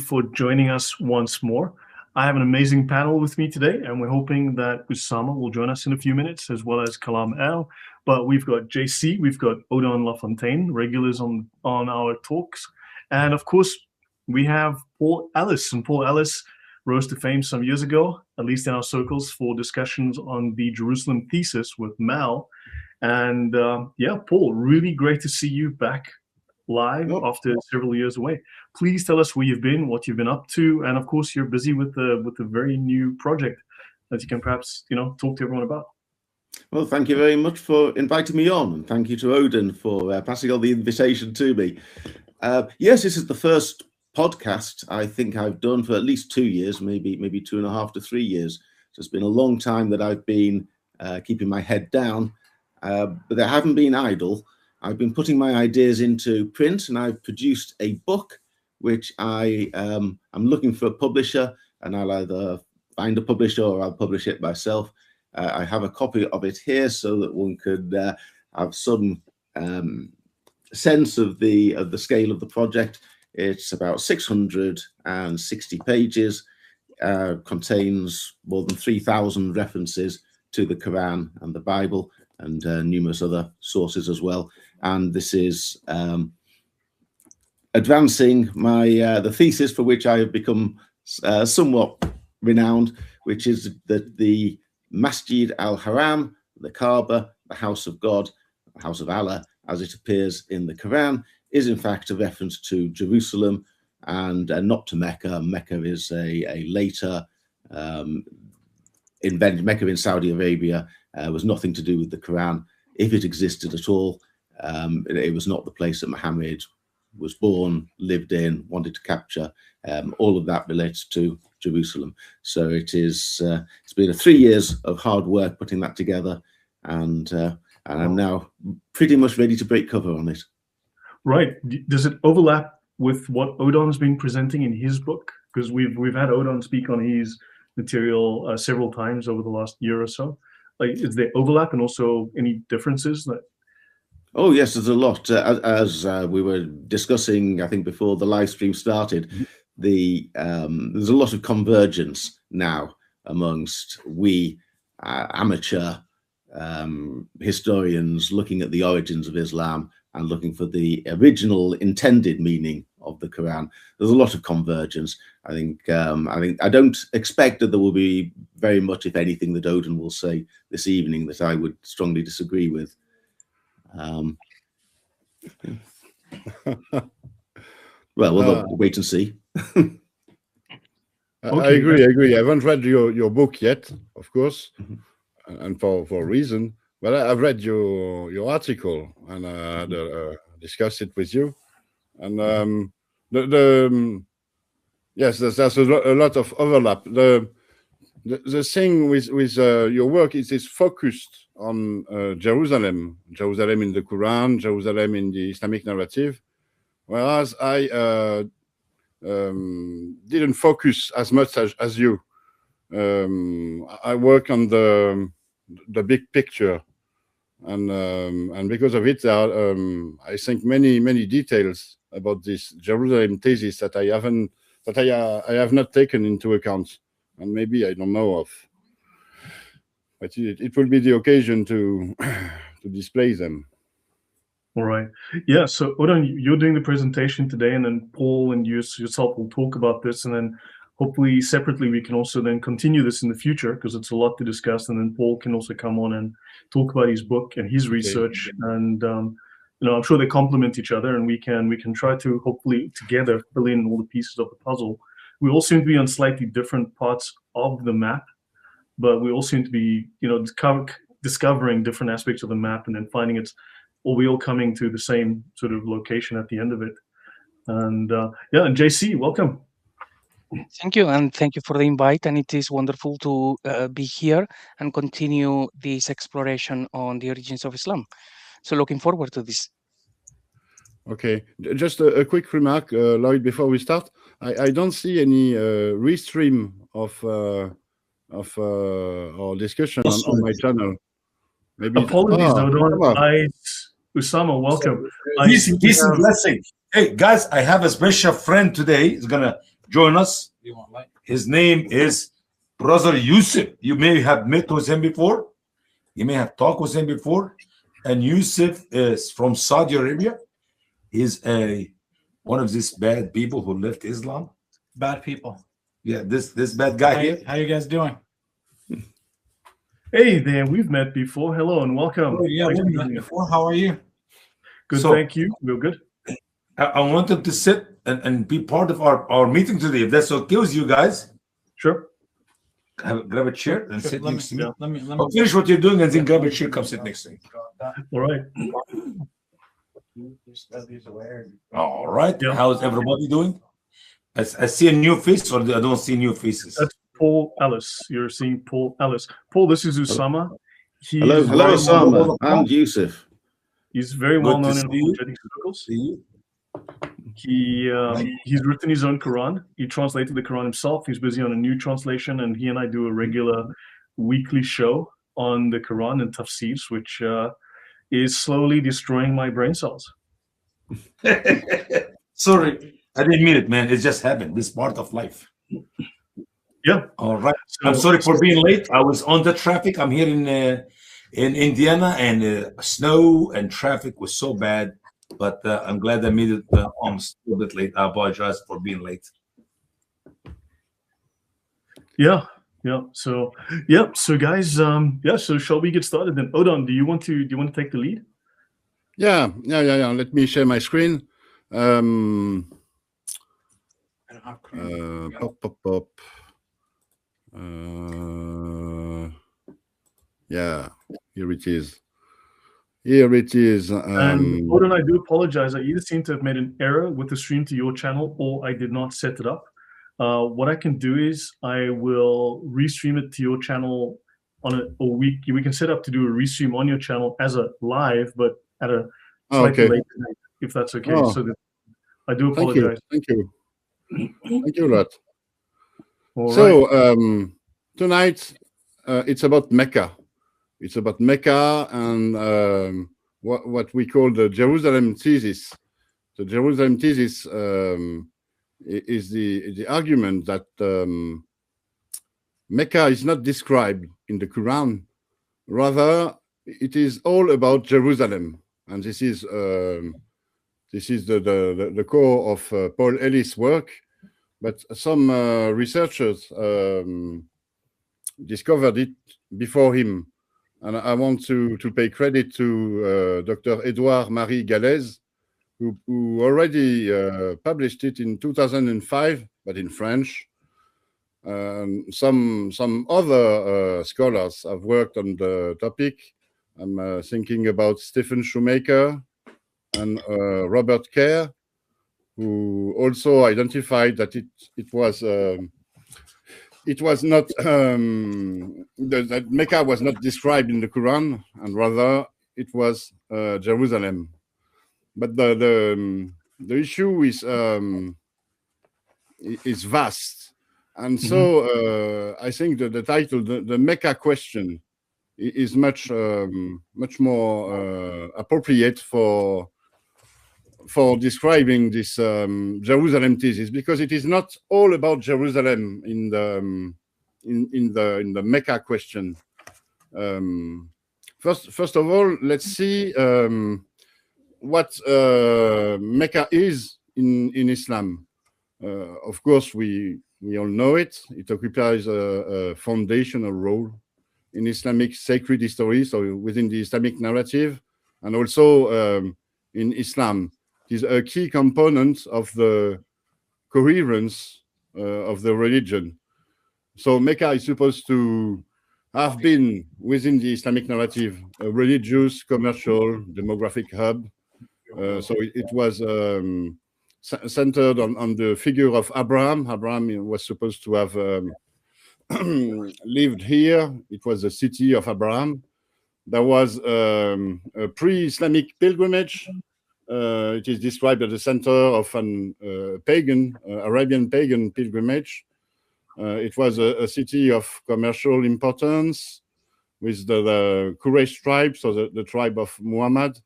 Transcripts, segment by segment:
for joining us once more. I have an amazing panel with me today, and we're hoping that Usama will join us in a few minutes, as well as Kalam El. But we've got JC, we've got Odon Lafontaine, regulars on our talks. And of course, we have Paul Ellis. And Paul Ellis rose to fame some years ago, at least in our circles, for discussions on the Jerusalem Thesis with Mal. And Paul, really great to see you back live after several years away. Please tell us where you've been, what you've been up to, and of course you're busy with the very new project that you can perhaps talk to everyone about. Well, thank you very much for inviting me on, and thank you to Odin for passing on the invitation to me. Yes, this is the first podcast I think I've done for at least 2 years, maybe 2.5 to 3 years. So it's been a long time that I've been keeping my head down, but I haven't been idle. I've been putting my ideas into print, and I've produced a book which I'm looking for a publisher, and I'll either find a publisher or I'll publish it myself. I have a copy of it here so that one could have some sense of the scale of the project. It's about 660 pages, contains more than 3,000 references to the Quran and the Bible, and numerous other sources as well. And this is advancing the thesis for which I have become somewhat renowned, which is that the Masjid al-Haram, the Kaaba, the house of God, the house of Allah, as it appears in the Quran, is in fact a reference to Jerusalem and not to Mecca. Mecca is a later invented. Mecca in Saudi Arabia was nothing to do with the Quran. If it existed at all, it was not the place that Muhammad was born, lived in, wanted to capture. All of that relates to Jerusalem. So it's been 3 years of hard work putting that together, and I'm now pretty much ready to break cover on it. Right. Does it overlap with what Odon's been presenting in his book? Because we've had Odon speak on his material several times over the last year or so. Like, is there overlap and also any differences that? Oh yes, there's a lot. As we were discussing, I think before the live stream started, there's a lot of convergence now amongst amateur historians looking at the origins of Islam and looking for the original intended meaning of the Quran. There's a lot of convergence. I think I don't expect that there will be very much, if anything, that Odin will say this evening that I would strongly disagree with. Well, we'll wait and see. Okay. I agree. I haven't read your book yet, of course, and for a reason. But I've read your article, and I discussed it with you. And yes, there's a lot of overlap. The thing with your work is it's focused on Jerusalem in the Quran, Jerusalem in the Islamic narrative, whereas I didn't focus as much as you. I work on the big picture, and because of it, there are, I think many details about this Jerusalem thesis that I have not taken into account. And maybe I don't know of, but it will be the occasion to display them. All right. Yeah. So Odon, you're doing the presentation today, and then Paul and yourself will talk about this, and then hopefully separately we can also then continue this in the future, because it's a lot to discuss. And then Paul can also come on and talk about his book and his research, and I'm sure they complement each other, and we can try to hopefully together fill in all the pieces of the puzzle. We all seem to be on slightly different parts of the map, but we all seem to be, discovering different aspects of the map and then finding we all coming to the same sort of location at the end of it. And and JC, welcome. Thank you, and thank you for the invite. And it is wonderful to be here and continue this exploration on the origins of Islam. So looking forward to this. Okay, just a quick remark, Lloyd, before we start. I don't see any restream of our discussion on my channel. Maybe apologies, Odon. Usama, welcome. Peace and blessing. Hey guys, I have a special friend today. He's gonna join us. His name is Brother Yusuf. You may have met with him before. You may have talked with him before. And Yusuf is from Saudi Arabia. He's one of these bad people who left Islam. Bad people. Yeah, this bad guy here. How you guys doing? Hey there, we've met before. Hello and welcome. Oh, yeah, we've met before. How are you? Good, So- thank you. Real good. I wanted to sit and be part of our meeting today. If that's okay with you guys, Sure. grab a chair and sit Let next to me. me, let me, let I'll me. finish what you're doing and then grab a chair, come sit next to me. All right. All right. Yeah. How's everybody doing? I see a new face, or I don't see new faces. That's Paul Ellis. You're seeing Paul Ellis. Paul, this is Usama. He's Hello, very Osama well- and Yusuf. He's very Good well to known see in you. apologetic circles. See you. He's written his own Quran. He translated the Quran himself. He's busy on a new translation, and he and I do a regular weekly show on the Quran and tafsirs, which is slowly destroying my brain cells. Sorry, I didn't mean it, man. It just happened. This is part of life. Yeah. All right. So- I'm sorry for being late. I was on the traffic. I'm here in Indiana, and snow and traffic was so bad. But I'm glad I made it almost a little bit late. I apologize for being late. Yeah. So guys, so shall we get started then? Odon, do you want to take the lead? Yeah. Let me share my screen. I don't have cream. Pop. Yeah, here it is. And Odon, I do apologize. I either seem to have made an error with the stream to your channel, or I did not set it up. What I can do is I will restream it to your channel we can set up to do a restream on your channel as a live, but at a slightly later date, if that's okay. Oh. So that I do Thank you. apologize. Thank you a lot. All right. So tonight it's about Mecca. It's about Mecca and what we call the Jerusalem Thesis. The Jerusalem Thesis is the argument that Mecca is not described in the Quran. Rather, it is all about Jerusalem, and this is the core of Paul Ellis' work. But some researchers discovered it before him. And I want to pay credit to Dr. Edouard Marie Galez, who already published it in 2005, but in French. Some other scholars have worked on the topic. I'm thinking about Stephen Shoemaker and Robert Kerr, who also identified that it was not that Mecca was not described in the Quran, and rather it was Jerusalem. But the issue is vast, and so I think that the title, the Mecca question, is much more appropriate for describing this Jerusalem thesis, because it is not all about Jerusalem in the Mecca question. First of all, let's see what Mecca is in Islam. Of course, we all know it. It occupies a foundational role in Islamic sacred history, so within the Islamic narrative, and also in Islam. It is a key component of the coherence of the religion. So Mecca is supposed to have been, within the Islamic narrative, a religious, commercial, demographic hub. So it was centered on the figure of Abraham. Abraham was supposed to have lived here. It was the city of Abraham. There was a pre-Islamic pilgrimage. It is described at the center of an Arabian pagan pilgrimage. It was a city of commercial importance with the Quraysh tribe, so the tribe of Muhammad,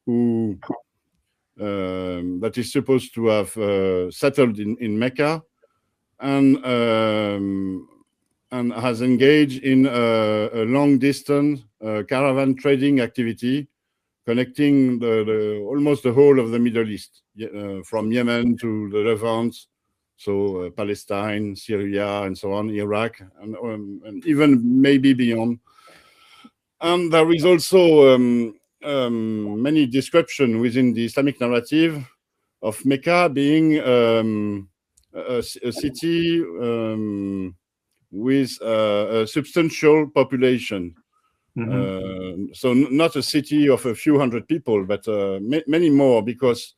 who that is supposed to have settled in Mecca, and has engaged in a long-distance caravan trading activity, connecting almost the whole of the Middle East, from Yemen to the Levant, so Palestine, Syria, and so on, Iraq, and even maybe beyond. And there is also many descriptions within the Islamic narrative of Mecca being a city with a substantial population. So not a city of a few hundred people, but many more, because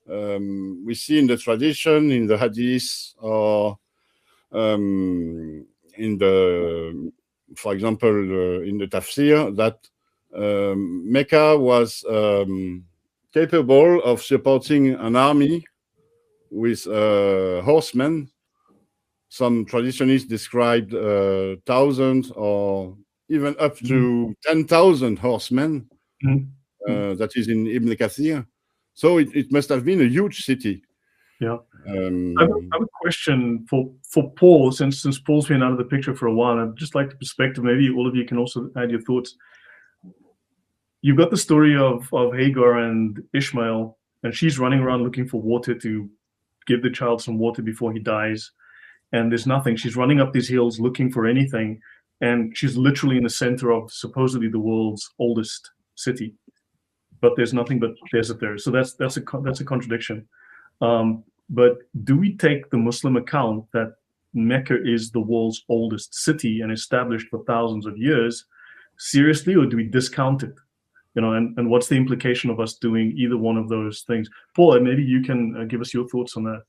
we see in the tradition, in the hadith, or in the, for example, in the tafsir, that Mecca was capable of supporting an army with horsemen. Some traditionists described 1,000 or even up to 10,000 horsemen. That is in Ibn Kathir. So it must have been a huge city. Yeah. I have a question for Paul, since Paul's been out of the picture for a while. I'd just like the perspective. Maybe all of you can also add your thoughts. You've got the story of Hagar and Ishmael, and she's running around looking for water to give the child some water before he dies. And there's nothing. She's running up these hills looking for anything, and she's literally in the center of supposedly the world's oldest city, but there's nothing but desert there. So that's a contradiction. But do we take the Muslim account that Mecca is the world's oldest city and established for thousands of years seriously, or do we discount it? You know, and what's the implication of us doing either one of those things? Paul, maybe you can give us your thoughts on that.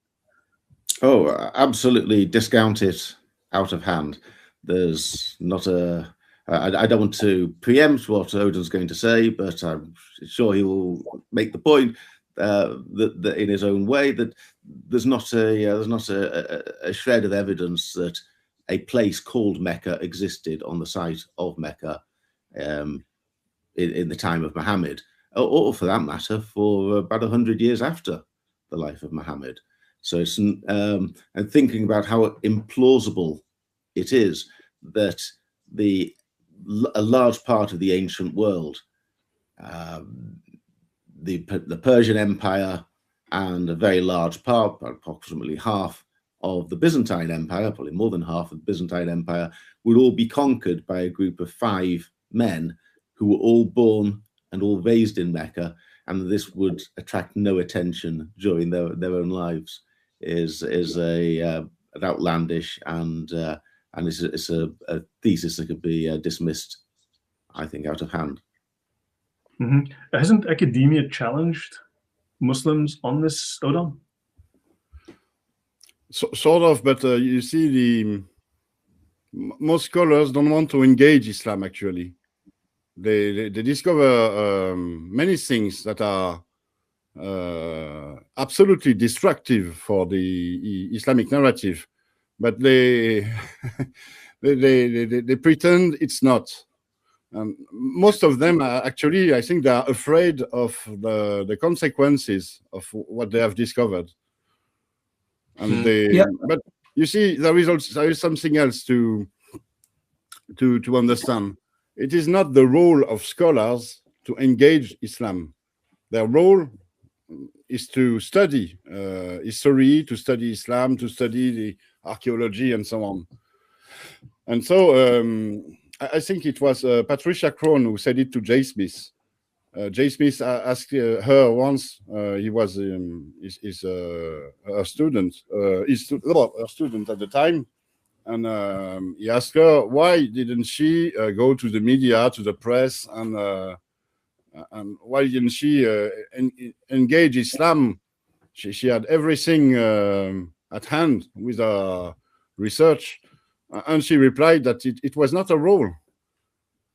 Oh, absolutely discount it out of hand. There's not a... I don't want to preempt what Odin's going to say, but I'm sure he will make the point that in his own way, that there's not a shred of evidence that a place called Mecca existed on the site of Mecca in the time of Muhammad, or for that matter, for about 100 years after the life of Muhammad. So it's and thinking about how implausible it is that a large part of the ancient world, the Persian Empire, and a very large part, approximately half of the Byzantine Empire, probably more than half of the Byzantine Empire, would all be conquered by a group of 5 men who were all born and all raised in Mecca, and this would attract no attention during their own lives is an outlandish and it's a thesis that could be dismissed, I think, out of hand. Hasn't academia challenged Muslims on this, Odon? Sort of, but you see, most scholars don't want to engage Islam, actually. They discover many things that are absolutely destructive for the Islamic narrative, but they they pretend it's not. Most of them are actually, I think, they are afraid of the consequences of what they have discovered. And but you see, there is something else to understand. It is not the role of scholars to engage Islam. Their role is to study history, to study Islam, to study the archaeology, and so on. And so I think it was Patricia Crone who said it to J. Smith. J. Smith asked her once, he was a student, her student at the time, and he asked her, why didn't she go to the media, to the press, and why didn't she engage Islam? She had everything at hand with her research, and she replied that it was not a role,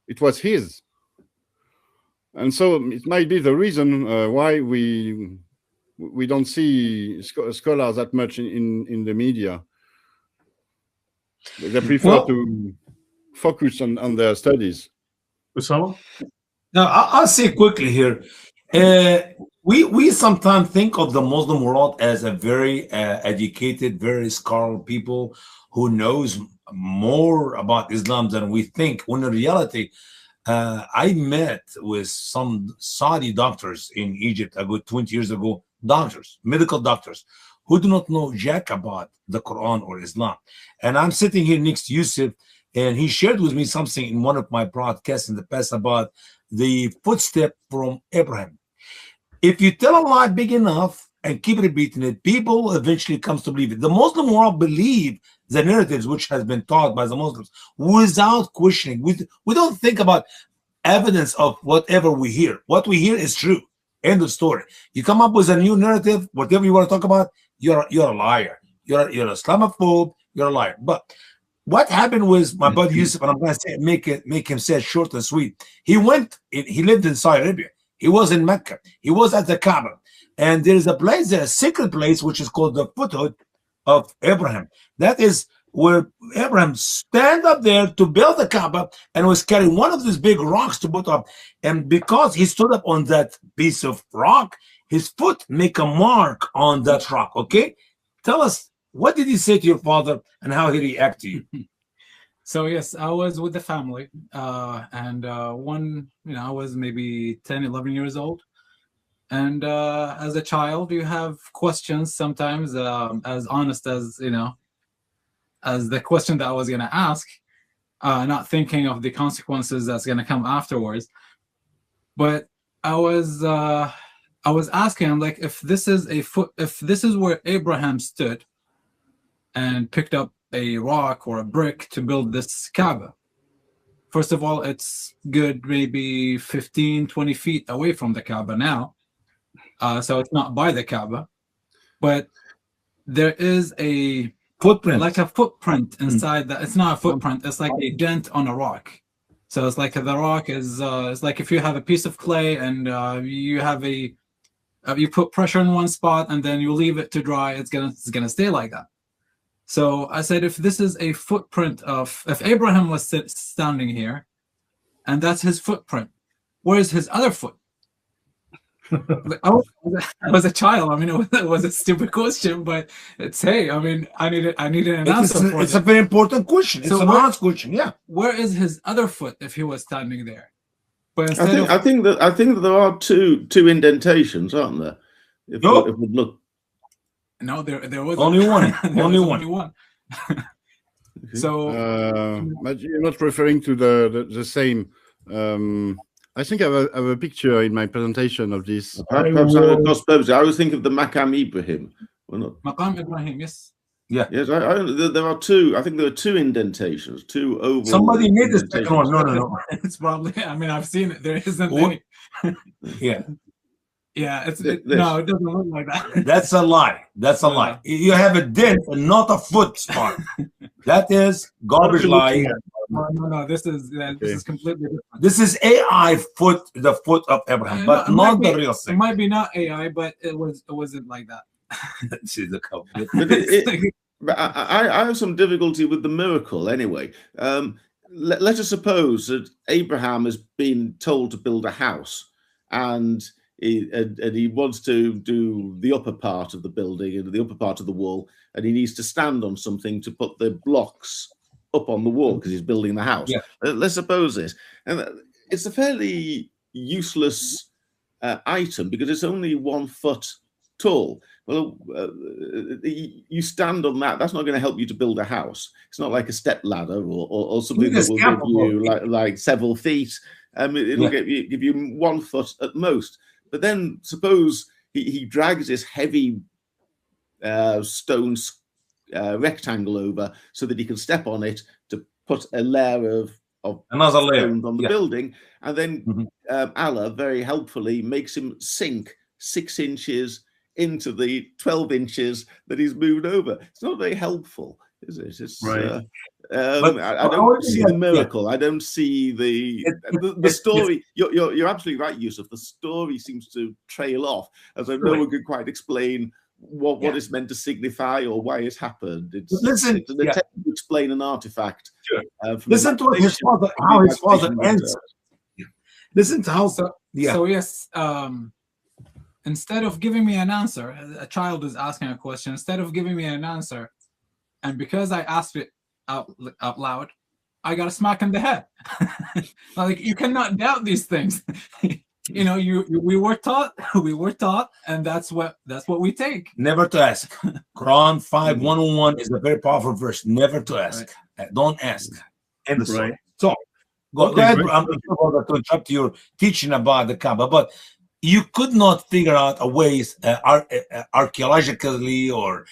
it was his. And so it might be the reason why we don't see scholars that much in the media. They prefer to focus on their studies. Usama? Now, I'll say quickly here. we sometimes think of the Muslim world as a very educated, very scholarly people who knows more about Islam than we think. When in reality, I met with some Saudi doctors in Egypt a good 20 years ago, doctors, medical doctors, who do not know jack about the Quran or Islam. And I'm sitting here next to Yusuf, and he shared with me something in one of my broadcasts in the past about the footstep from Abraham. If you tell a lie big enough and keep repeating it, people eventually comes to believe it. The Muslim world believe the narratives which has been taught by the Muslims without questioning. We don't think about evidence of whatever we hear. What we hear is true. End of story. You come up with a new narrative, whatever you want to talk about, you're a liar. You're an Islamophobe. You're a liar. But what happened with my buddy Yusuf, and I'm going to say make him say it short and sweet. He lived in Saudi Arabia. He was in Mecca. He was at the Kaaba. And there is a place there, a secret place, which is called the foothold of Abraham. That is where Abraham stand up there to build the Kaaba and was carrying one of these big rocks to put up. And because he stood up on that piece of rock, his foot make a mark on that rock. Okay? Tell us, what did he say to your father and how he react to you? So yes, I was with the family, and I was maybe 10, 11 years old. And as a child, you have questions sometimes, as honest as, as the question that I was going to ask, not thinking of the consequences that's going to come afterwards. But I was asking him, like, if this is where Abraham stood and picked up a rock or a brick to build this Kaaba. First of all, it's good maybe 15, 20 feet away from the Kaaba now. So it's not by the Kaaba. But there is a footprint, like a footprint inside that. It's not a footprint, it's like a dent on a rock. So it's like the rock is it's like if you have a piece of clay and you have you put pressure in one spot and then you leave it to dry, it's gonna stay like that. So I said, if this is a footprint if Abraham was standing here, and that's his footprint, where's his other foot? I was a child. I mean, it was a stupid question, but it's, hey, I mean, I needed an answer. It's a very important question. It's an honest question. Yeah. Where is his other foot if he was standing there? But I think that there are two indentations, aren't there? If we look. No, there was only one. Only one. So, but you're not referring to the same. I think I have a picture in my presentation of this. Perhaps I was thinking of the Maqam Ibrahim. Maqam Ibrahim, yes. Yeah. Yes, there are two. I think there are two indentations, two oval. Somebody made this second one. No. It's probably. I mean, I've seen it. There isn't any. Yeah. Yeah, no, it doesn't look like that. That's a lie. That's a lie. You have a dent and not a foot spot. That is garbage lie. No. This is completely different. This is AI foot, the foot of Abraham, but not the real thing. It might be not AI, but it wasn't like that. See the cover. But I have some difficulty with the miracle anyway. Let us suppose that Abraham has been told to build a house, and he wants to do the upper part of the building and the upper part of the wall, and he needs to stand on something to put the blocks up on the wall because he's building the house. Yeah. Let's suppose this, and it's a fairly useless item because it's only 1 foot tall. Well, you stand on that. That's not going to help you to build a house. It's not like a step ladder or something that will give you like several feet. It'll give you 1 foot at most. But then suppose he drags this heavy stone rectangle over so that he can step on it to put a layer of another layer on the building, and then Allah very helpfully makes him sink 6 inches into the 12 inches that he's moved over. It's not very helpful, is it? It's right. I don't see the miracle. I don't see the story. You're absolutely right, Yusuf. The story seems to trail off, as though no one could quite explain what it's meant to signify or why it's happened. It's an attempt to explain an artifact. Sure. Listen to how his father answered. Listen to how. So yes. instead of giving me an answer, a child is asking a question, instead of giving me an answer, and because I asked it out loud, I got a smack in the head. Like, you cannot doubt these things. You know, we were taught, and that's what we take. Never to ask. Quran 5:101 is a very powerful verse. Never to ask. Don't ask. End the story. Right. So go Okay, ahead. great. I'm sorry to interrupt your teaching about the Kaaba, but you could not figure out a ways archaeologically or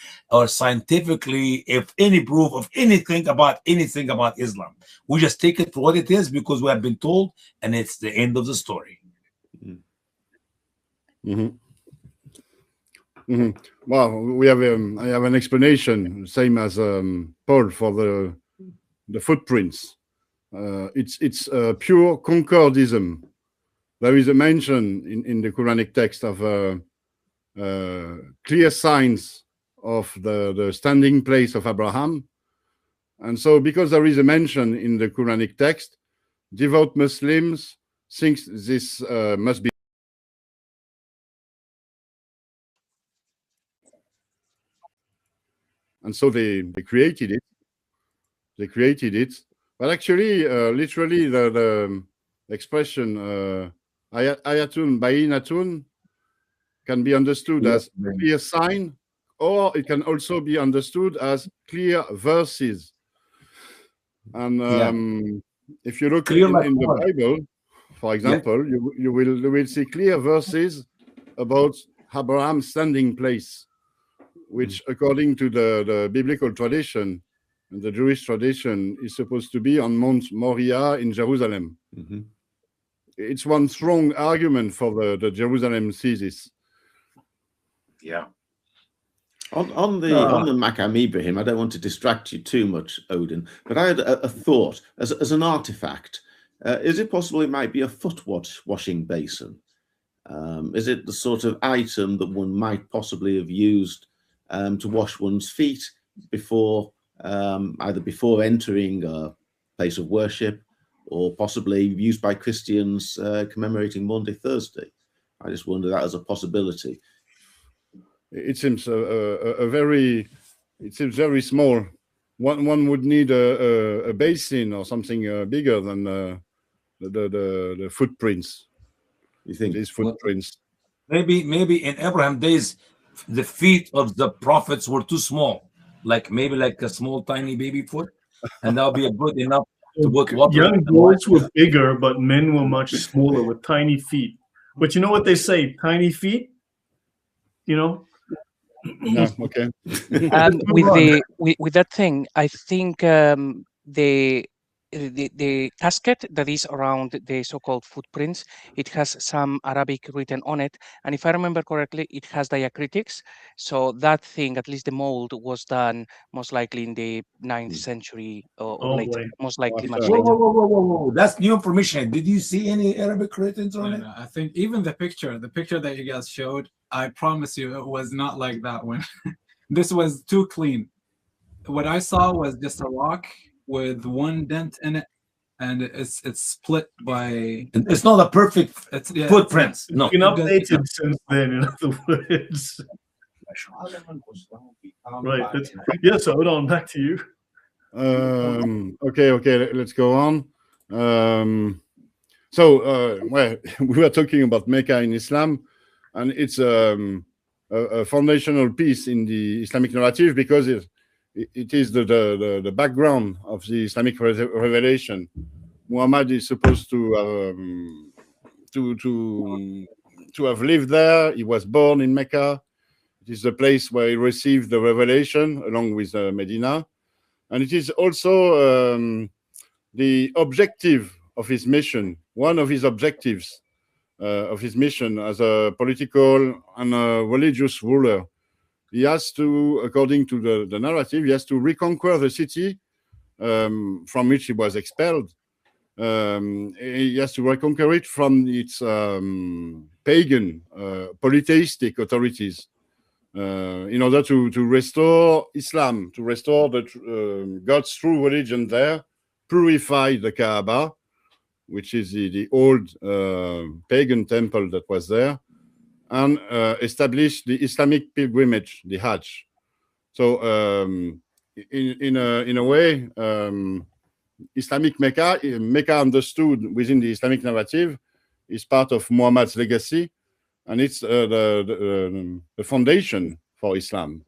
scientifically if any proof of anything about Islam. We just take it for what it is because we have been told, and it's the end of the story. Well, we have I have an explanation, same as Paul, for the footprints. It's pure concordism. There is a mention in the Quranic text of clear signs of the standing place of Abraham. And so because there is a mention in the Quranic text, devout Muslims think this must be. And so they created it. They created it. But actually, literally, the expression ayatun bayinatun can be understood as clear sign, or it can also be understood as clear verses. And if you look in the Bible, for example, you will see clear verses about Abraham's standing place, which, according to the biblical tradition and the Jewish tradition, is supposed to be on Mount Moriah in Jerusalem. It's one strong argument for the Jerusalem thesis. Yeah. On the Maqam Ibrahim, I don't want to distract you too much, Odin, but I had a thought as an artifact. Is it possible it might be a foot washing basin? Is it the sort of item that one might possibly have used to wash one's feet before, either before entering a place of worship, or possibly used by Christians commemorating Maundy Thursday? I just wonder that as a possibility. It seems very small. One would need a basin or something bigger than the footprints. You think these footprints? Maybe in Abraham days, the feet of the prophets were too small, maybe like a small tiny baby foot, and that'll be a good enough to put water. Young boys were bigger, but men were much smaller with tiny feet. But you know what they say? Tiny feet, you know. No, okay. With that thing, I think the casket that is around the so-called footprints, it has some Arabic written on it, and if I remember correctly, it has diacritics. So that thing, at least the mold, was done most likely in the 9th century or later. Most likely much later. Whoa. That's new information. Did you see any Arabic written on it? I think even the picture that you guys showed, I promise you it was not like that one. This was too clean. What I saw was just a rock with one dent in it, and it's split by. It's not a perfect footprint. No, it's been updated since then. In other words, right? Yeah. So Odon, back to you. Okay. Let's go on. Well, we were talking about Mecca in Islam, and it's a foundational piece in the Islamic narrative because it is the background of the Islamic revelation. Muhammad is supposed to have lived there. He was born in Mecca. It is the place where he received the revelation along with Medina. And it is also the objective of his mission, one of his objectives of his mission as a political and a religious ruler. He has to, according to the narrative, he has to reconquer the city from which he was expelled. He has to reconquer it from its pagan, polytheistic authorities in order to restore Islam, to restore God's true religion there, purify the Kaaba, which is the old pagan temple that was there, and established the Islamic pilgrimage, the Hajj. So in a way, Islamic Mecca understood within the Islamic narrative is part of Muhammad's legacy, and it's the foundation for Islam.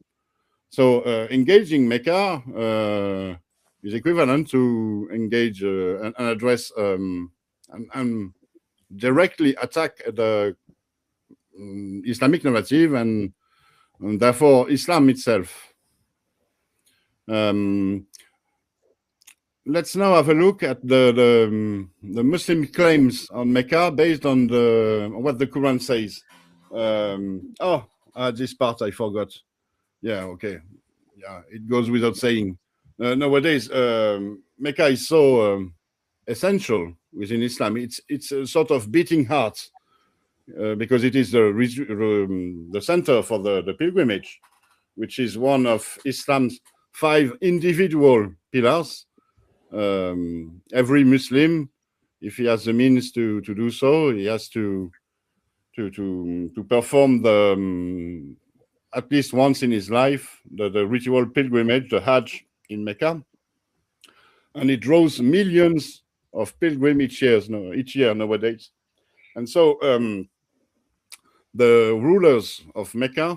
So engaging Mecca is equivalent to engage and address and directly attack the Islamic narrative and therefore Islam itself. Let's now have a look at the Muslim claims on Mecca based on what the Quran says. This part I forgot. Yeah, okay. Yeah, it goes without saying. Nowadays, Mecca is so essential within Islam. It's a sort of beating heart because it is the center for the pilgrimage, which is one of Islam's 5 individual pillars. Every Muslim, if he has the means to do so, he has to perform the at least once in his life the ritual pilgrimage, the Hajj in Mecca, and it draws millions of pilgrims each year nowadays. And so the rulers of Mecca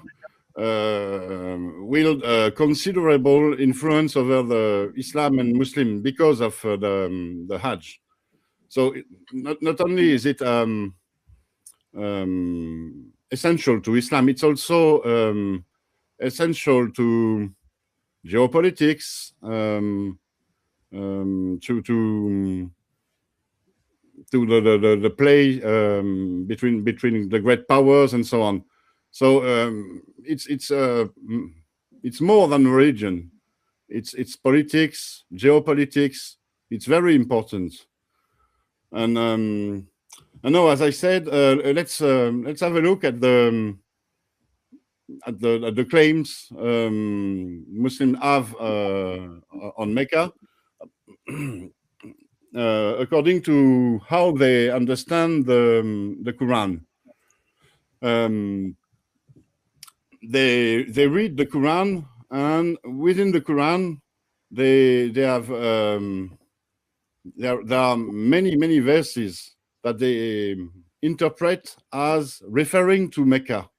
wield considerable influence over the Islam and Muslim because of the Hajj. So not only is it essential to Islam, it's also essential to geopolitics, to the play between the great powers and so on. So it's more than religion. It's politics, geopolitics. It's very important. And now, as I said, let's have a look at the claims Muslims have on Mecca, according to how they understand the Quran. They read the Quran, and within the Quran, they have there are many verses that they interpret as referring to Mecca,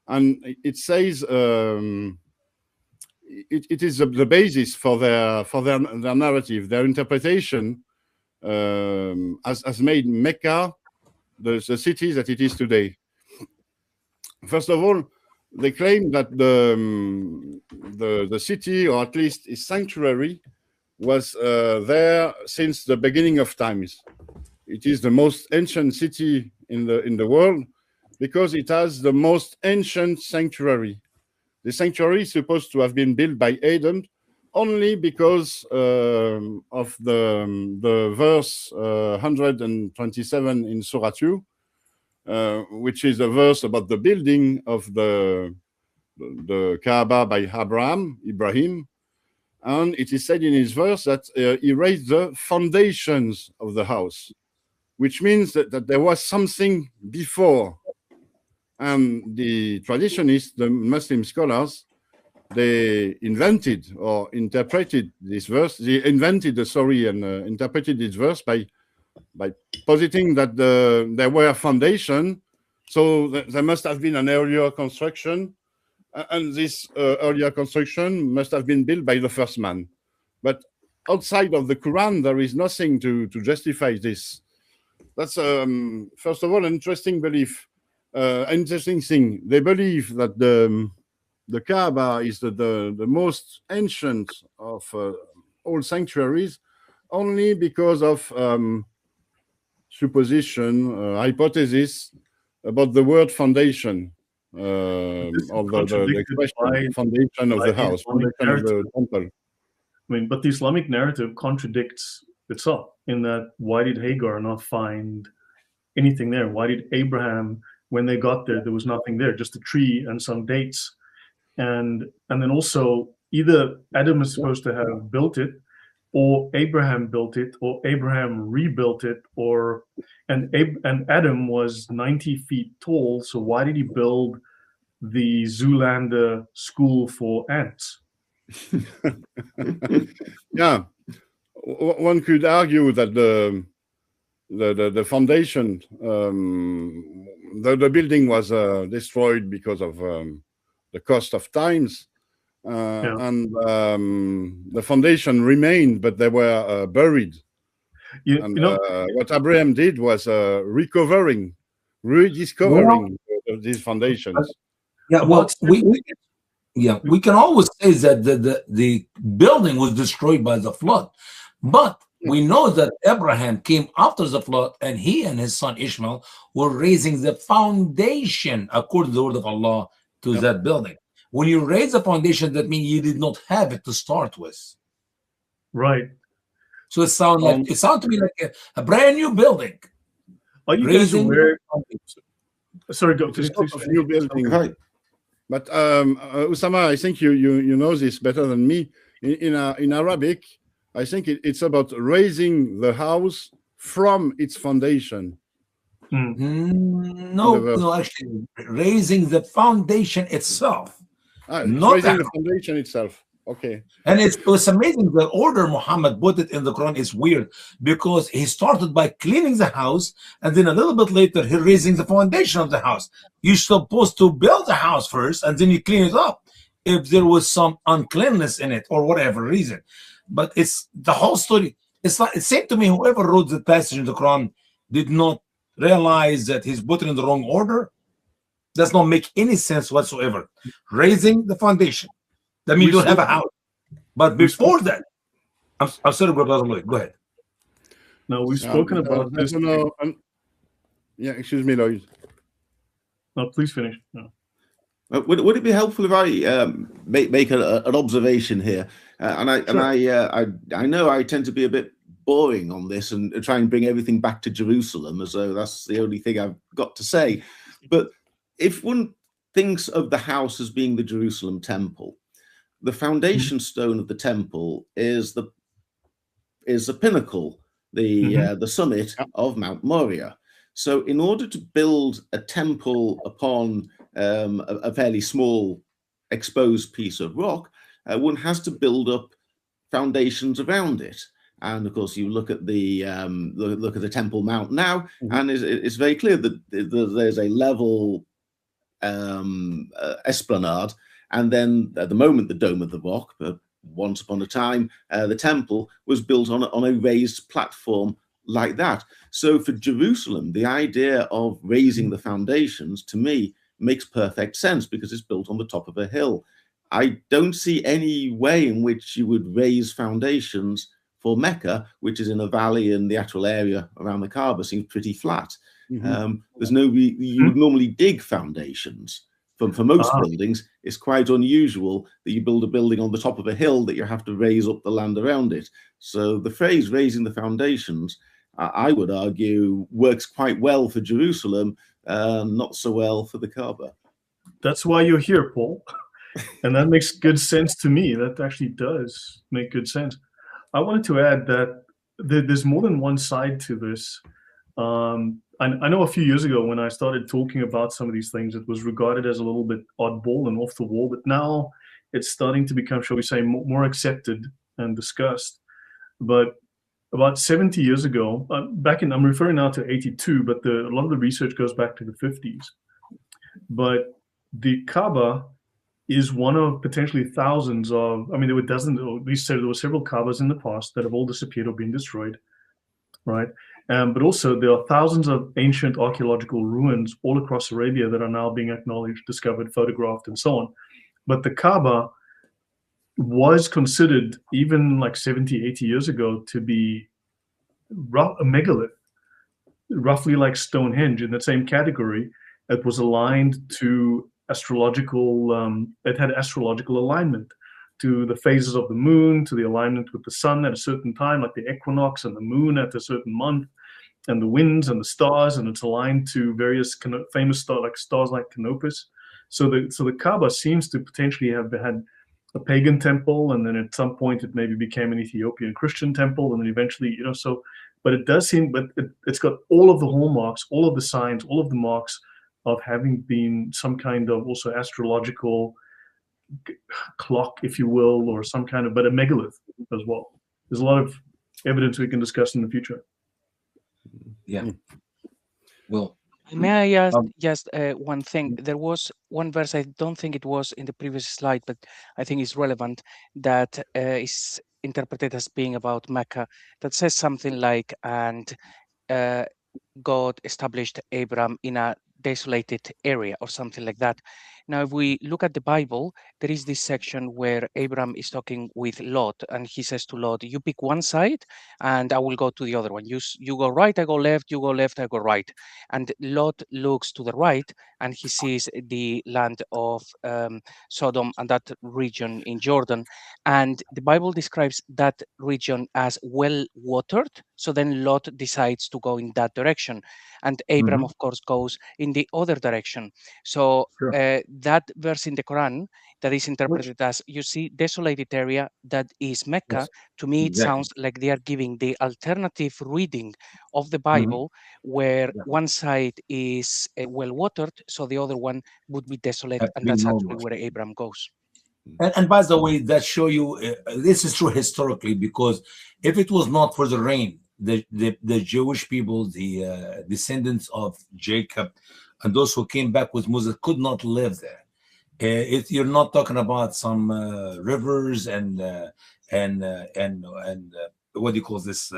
and it says it is the basis for their narrative, their interpretation has made Mecca the city that it is today. First of all, they claim that the city, or at least its sanctuary, was there since the beginning of times. It is the most ancient city in the world because it has the most ancient sanctuary. The sanctuary is supposed to have been built by Adam only because of the verse 127 in Surah 2, which is a verse about the building of the Kaaba by Ibrahim. And it is said in his verse that he raised the foundations of the house, which means that there was something before. And the traditionists, the Muslim scholars, they invented or interpreted this verse. They invented the story and interpreted this verse by positing that there were a foundation, so there must have been an earlier construction, and this earlier construction must have been built by the first man. But outside of the Quran, there is nothing to justify this. That's first of all an interesting belief, interesting thing. They believe that the Kaaba is the most ancient of all sanctuaries, only because of supposition, hypothesis about the word foundation, or the expression foundation of the house, foundation of the temple. I mean, but the Islamic narrative contradicts itself in that why did Hagar not find anything there? Why did Abraham, when they got there was nothing there, just a tree and some dates? And then also either Adam is supposed to have built it, or Abraham built it, or Abraham rebuilt it, or and Adam was 90 feet tall, so why did he build the Zoolander school for ants? Yeah, one could argue that the foundation, the building was destroyed because of the cost of times, and the foundation remained, but they were buried. What Abraham did was rediscovering these foundations. Yeah, well, we can always say that the building was destroyed by the flood, but we know that Abraham came after the flood, and he and his son Ishmael were raising the foundation according to the word of Allah to that building. When you raise the foundation, that means you did not have it to start with. Right. So it sounds to me like a brand new building. Are you guys aware? Sorry, go. Please. New building. Right. But Usama, I think you know this better than me. In Arabic, I think it's about raising the house from its foundation. No, actually, raising the foundation itself. Not raising the foundation itself. Okay. And it's amazing the order Muhammad put it in the Quran is weird, because he started by cleaning the house, and then a little bit later he raising the foundation of the house. You're supposed to build the house first, and then you clean it up if there was some uncleanness in it or whatever reason. But it's the whole story. It's like, it seemed to me whoever wrote the passage in the Quran did not realize that he's put it in the wrong order. Does not make any sense whatsoever. Raising the foundation. That means you don't have a house. But before that, I'm sorry, Brother Lloyd. Go ahead. No, we've spoken about this. Yeah, excuse me, Lloyd. No, please finish. No. Would it be helpful if I make an observation here? I know I tend to be a bit boring on this and try and bring everything back to Jerusalem as though that's the only thing I've got to say. But if one thinks of the house as being the Jerusalem temple, the foundation stone of the temple is the pinnacle, the summit of Mount Moriah. So in order to build a temple upon a fairly small exposed piece of rock, one has to build up foundations around it. And of course, you look at the Temple Mount now, and it's very clear that there's a level esplanade, and then at the moment the Dome of the Rock. But once upon a time, the temple was built on a raised platform like that. So for Jerusalem, the idea of raising the foundations, to me, makes perfect sense because it's built on the top of a hill. I don't see any way in which you would raise foundations for Mecca, which is in a valley, and the actual area around the Kaaba seems pretty flat. There's no you would normally dig foundations. For most buildings, it's quite unusual that you build a building on the top of a hill that you have to raise up the land around it. So the phrase raising the foundations, I would argue, works quite well for Jerusalem, not so well for the Kaaba. That's why you're here, Paul. And that makes good sense to me. That actually does make good sense. I wanted to add that there's more than one side to this. I know a few years ago when I started talking about some of these things, it was regarded as a little bit oddball and off the wall, but now it's starting to become, shall we say, more accepted and discussed. But about 70 years ago, I'm referring now to 82, but a lot of the research goes back to the 50s. But the Kaaba is one of potentially thousands of, there were dozens, or at least there were several Kaabas in the past that have all disappeared or been destroyed, right? But also there are thousands of ancient archaeological ruins all across Arabia that are now being acknowledged, discovered, photographed, and so on. But the Kaaba was considered, even like 70, 80 years ago, to be a megalith, roughly like Stonehenge, in the same category. It was aligned to astrological, it had astrological alignment to the phases of the moon, to the alignment with the sun at a certain time, like the equinox, and the moon at a certain month, and the winds and the stars, and it's aligned to various famous stars like Canopus. So the Kaaba seems to potentially have had a pagan temple, and then at some point it maybe became an Ethiopian Christian temple, and then eventually, you know, so, but it does seem, but it's got all of the hallmarks, all of the signs, all of the marks of having been some kind of also astrological clock, if you will, or some kind of, but a megalith as well. There's a lot of evidence we can discuss in the future. Yeah. Well, May I ask just one thing? There was one verse, I don't think it was in the previous slide, but I think it's relevant, that is interpreted as being about Mecca, that says something like, and God established Abram in a desolated area or something like that. Now, if we look at the Bible, there is this section where Abram is talking with Lot, and he says to Lot, you pick one side and I will go to the other one. You go right, I go left, you go left, I go right. And Lot looks to the right and he sees the land of Sodom and that region in Jordan. And the Bible describes that region as well watered. So then Lot decides to go in that direction. And Abram, of course, goes in the other direction. So that verse in the Quran that is interpreted as, you see, desolated area, that is Mecca. Yes, to me, it exactly. sounds like they are giving the alternative reading of the Bible, where one side is well watered, so the other one would be desolate, and that's actually where Abram goes. And by the way, that show you this is true historically, because if it was not for the rain, the Jewish people, the descendants of Jacob, and those who came back with Moses could not live there. You're not talking about some rivers and what do you call this,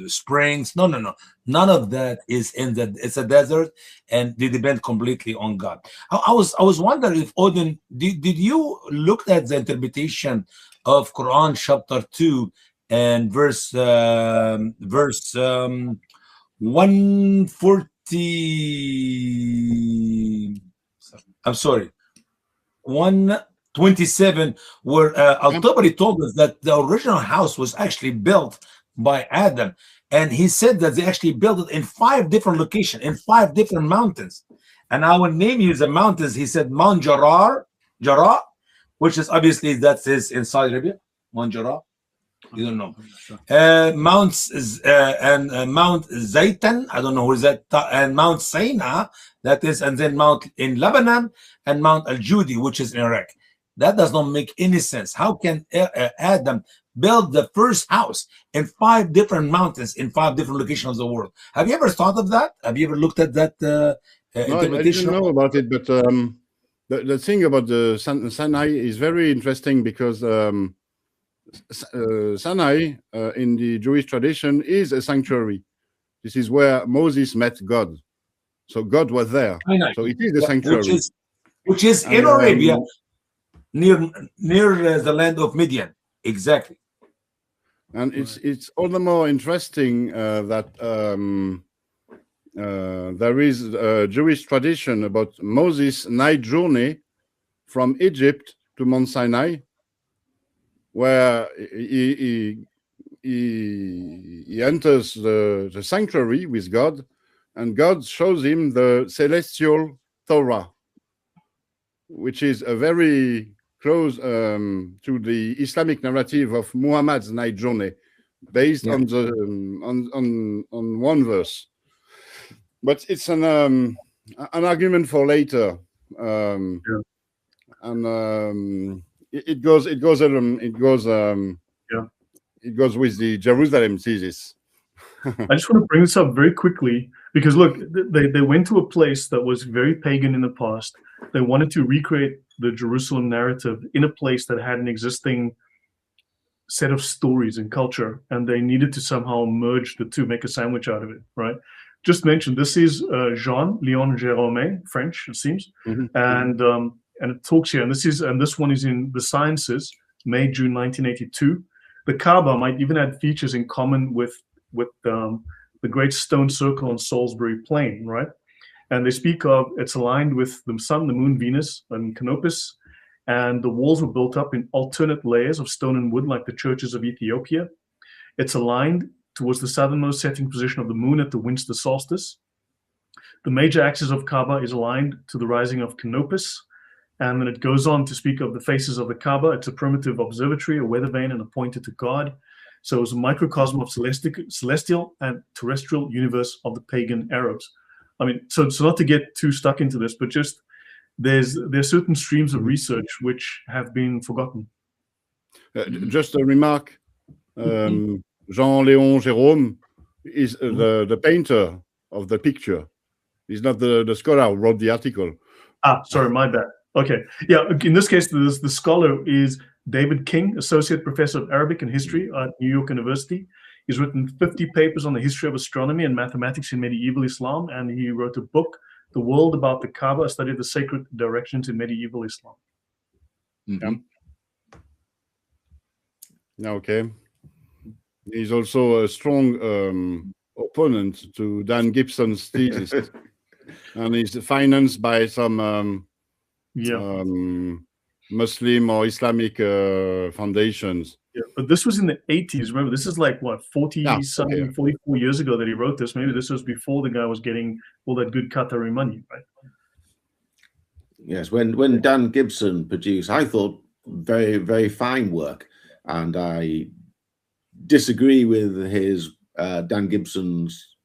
springs? No. None of that is in the. It's a desert, and they depend completely on God. I was wondering if Odin, did you look at the interpretation of Quran chapter 2 and verse 140? I'm sorry, 127, where Al-Tabari told us that the original house was actually built by Adam, and he said that they actually built it in 5 different locations, in 5 different mountains. And I will name you the mountains. He said Mount Jarrah, which is obviously that is in Saudi Arabia. Mount Jarrah, you don't know. Mount Zaytan, I don't know where that, and Mount Sinai, that is, and then Mount in Lebanon, and Mount Al-Judi, which is in Iraq. That does not make any sense. How can Adam build the first house in 5 different mountains in 5 different locations of the world? Have you ever thought of that? Have you ever looked at that interpretation? I didn't know about it, but the thing about the Sinai is very interesting, because Sinai in the Jewish tradition is a sanctuary. This is where Moses met God. So God was there. So it is a sanctuary. Which is in Arabia, near the land of Midian. Exactly. And it's all the more interesting that there is a Jewish tradition about Moses' night journey from Egypt to Mount Sinai, where he enters the sanctuary with God, and God shows him the celestial Torah, which is a very close to the Islamic narrative of Muhammad's night journey, based on the on one verse. But it's an argument for later, and it goes with the Jerusalem thesis. I just want to bring this up very quickly, because look, they went to a place that was very pagan in the past. They wanted to recreate the Jerusalem narrative in a place that had an existing set of stories and culture, and they needed to somehow merge the two, make a sandwich out of it, right? Just mentioned, this is Jean-Léon Gérôme, French, it seems, and it talks here, and this one is in The Sciences, May, June 1982. The Kaaba might even have features in common with the Great Stone Circle on Salisbury Plain, right? And they speak of, it's aligned with the sun, the moon, Venus, and Canopus, and the walls were built up in alternate layers of stone and wood, like the churches of Ethiopia. It's aligned towards the southernmost setting position of the moon at the winter solstice. The major axis of Kaaba is aligned to the rising of Canopus, And then it goes on to speak of the faces of the Kaaba. It's a primitive observatory, a weather vane, and appointed to God. So it's a microcosm of celestial and terrestrial universe of the pagan Arabs. I mean, so not to get too stuck into this, but just there's certain streams of research which have been forgotten. Just a remark. Jean-Léon Gérôme is the painter of the picture. He's not the scholar who wrote the article. Ah, sorry, my bad. Okay. Yeah, in this case, the scholar is David King, Associate Professor of Arabic and History at New York University. He's written 50 papers on the history of astronomy and mathematics in medieval Islam, and he wrote a book, The World About the Kaaba, a study of the sacred directions in medieval Islam. Yeah. Okay. He's also a strong opponent to Dan Gibson's thesis, and he's financed by some Muslim or Islamic foundations. Yeah, but this was in the 80s. Remember, this is like what, 44 years ago that he wrote this. Maybe this was before the guy was getting all that good Qatari money, right? Yes, when Dan Gibson produced, I thought very, very fine work, and I disagree with his Dan Gibson's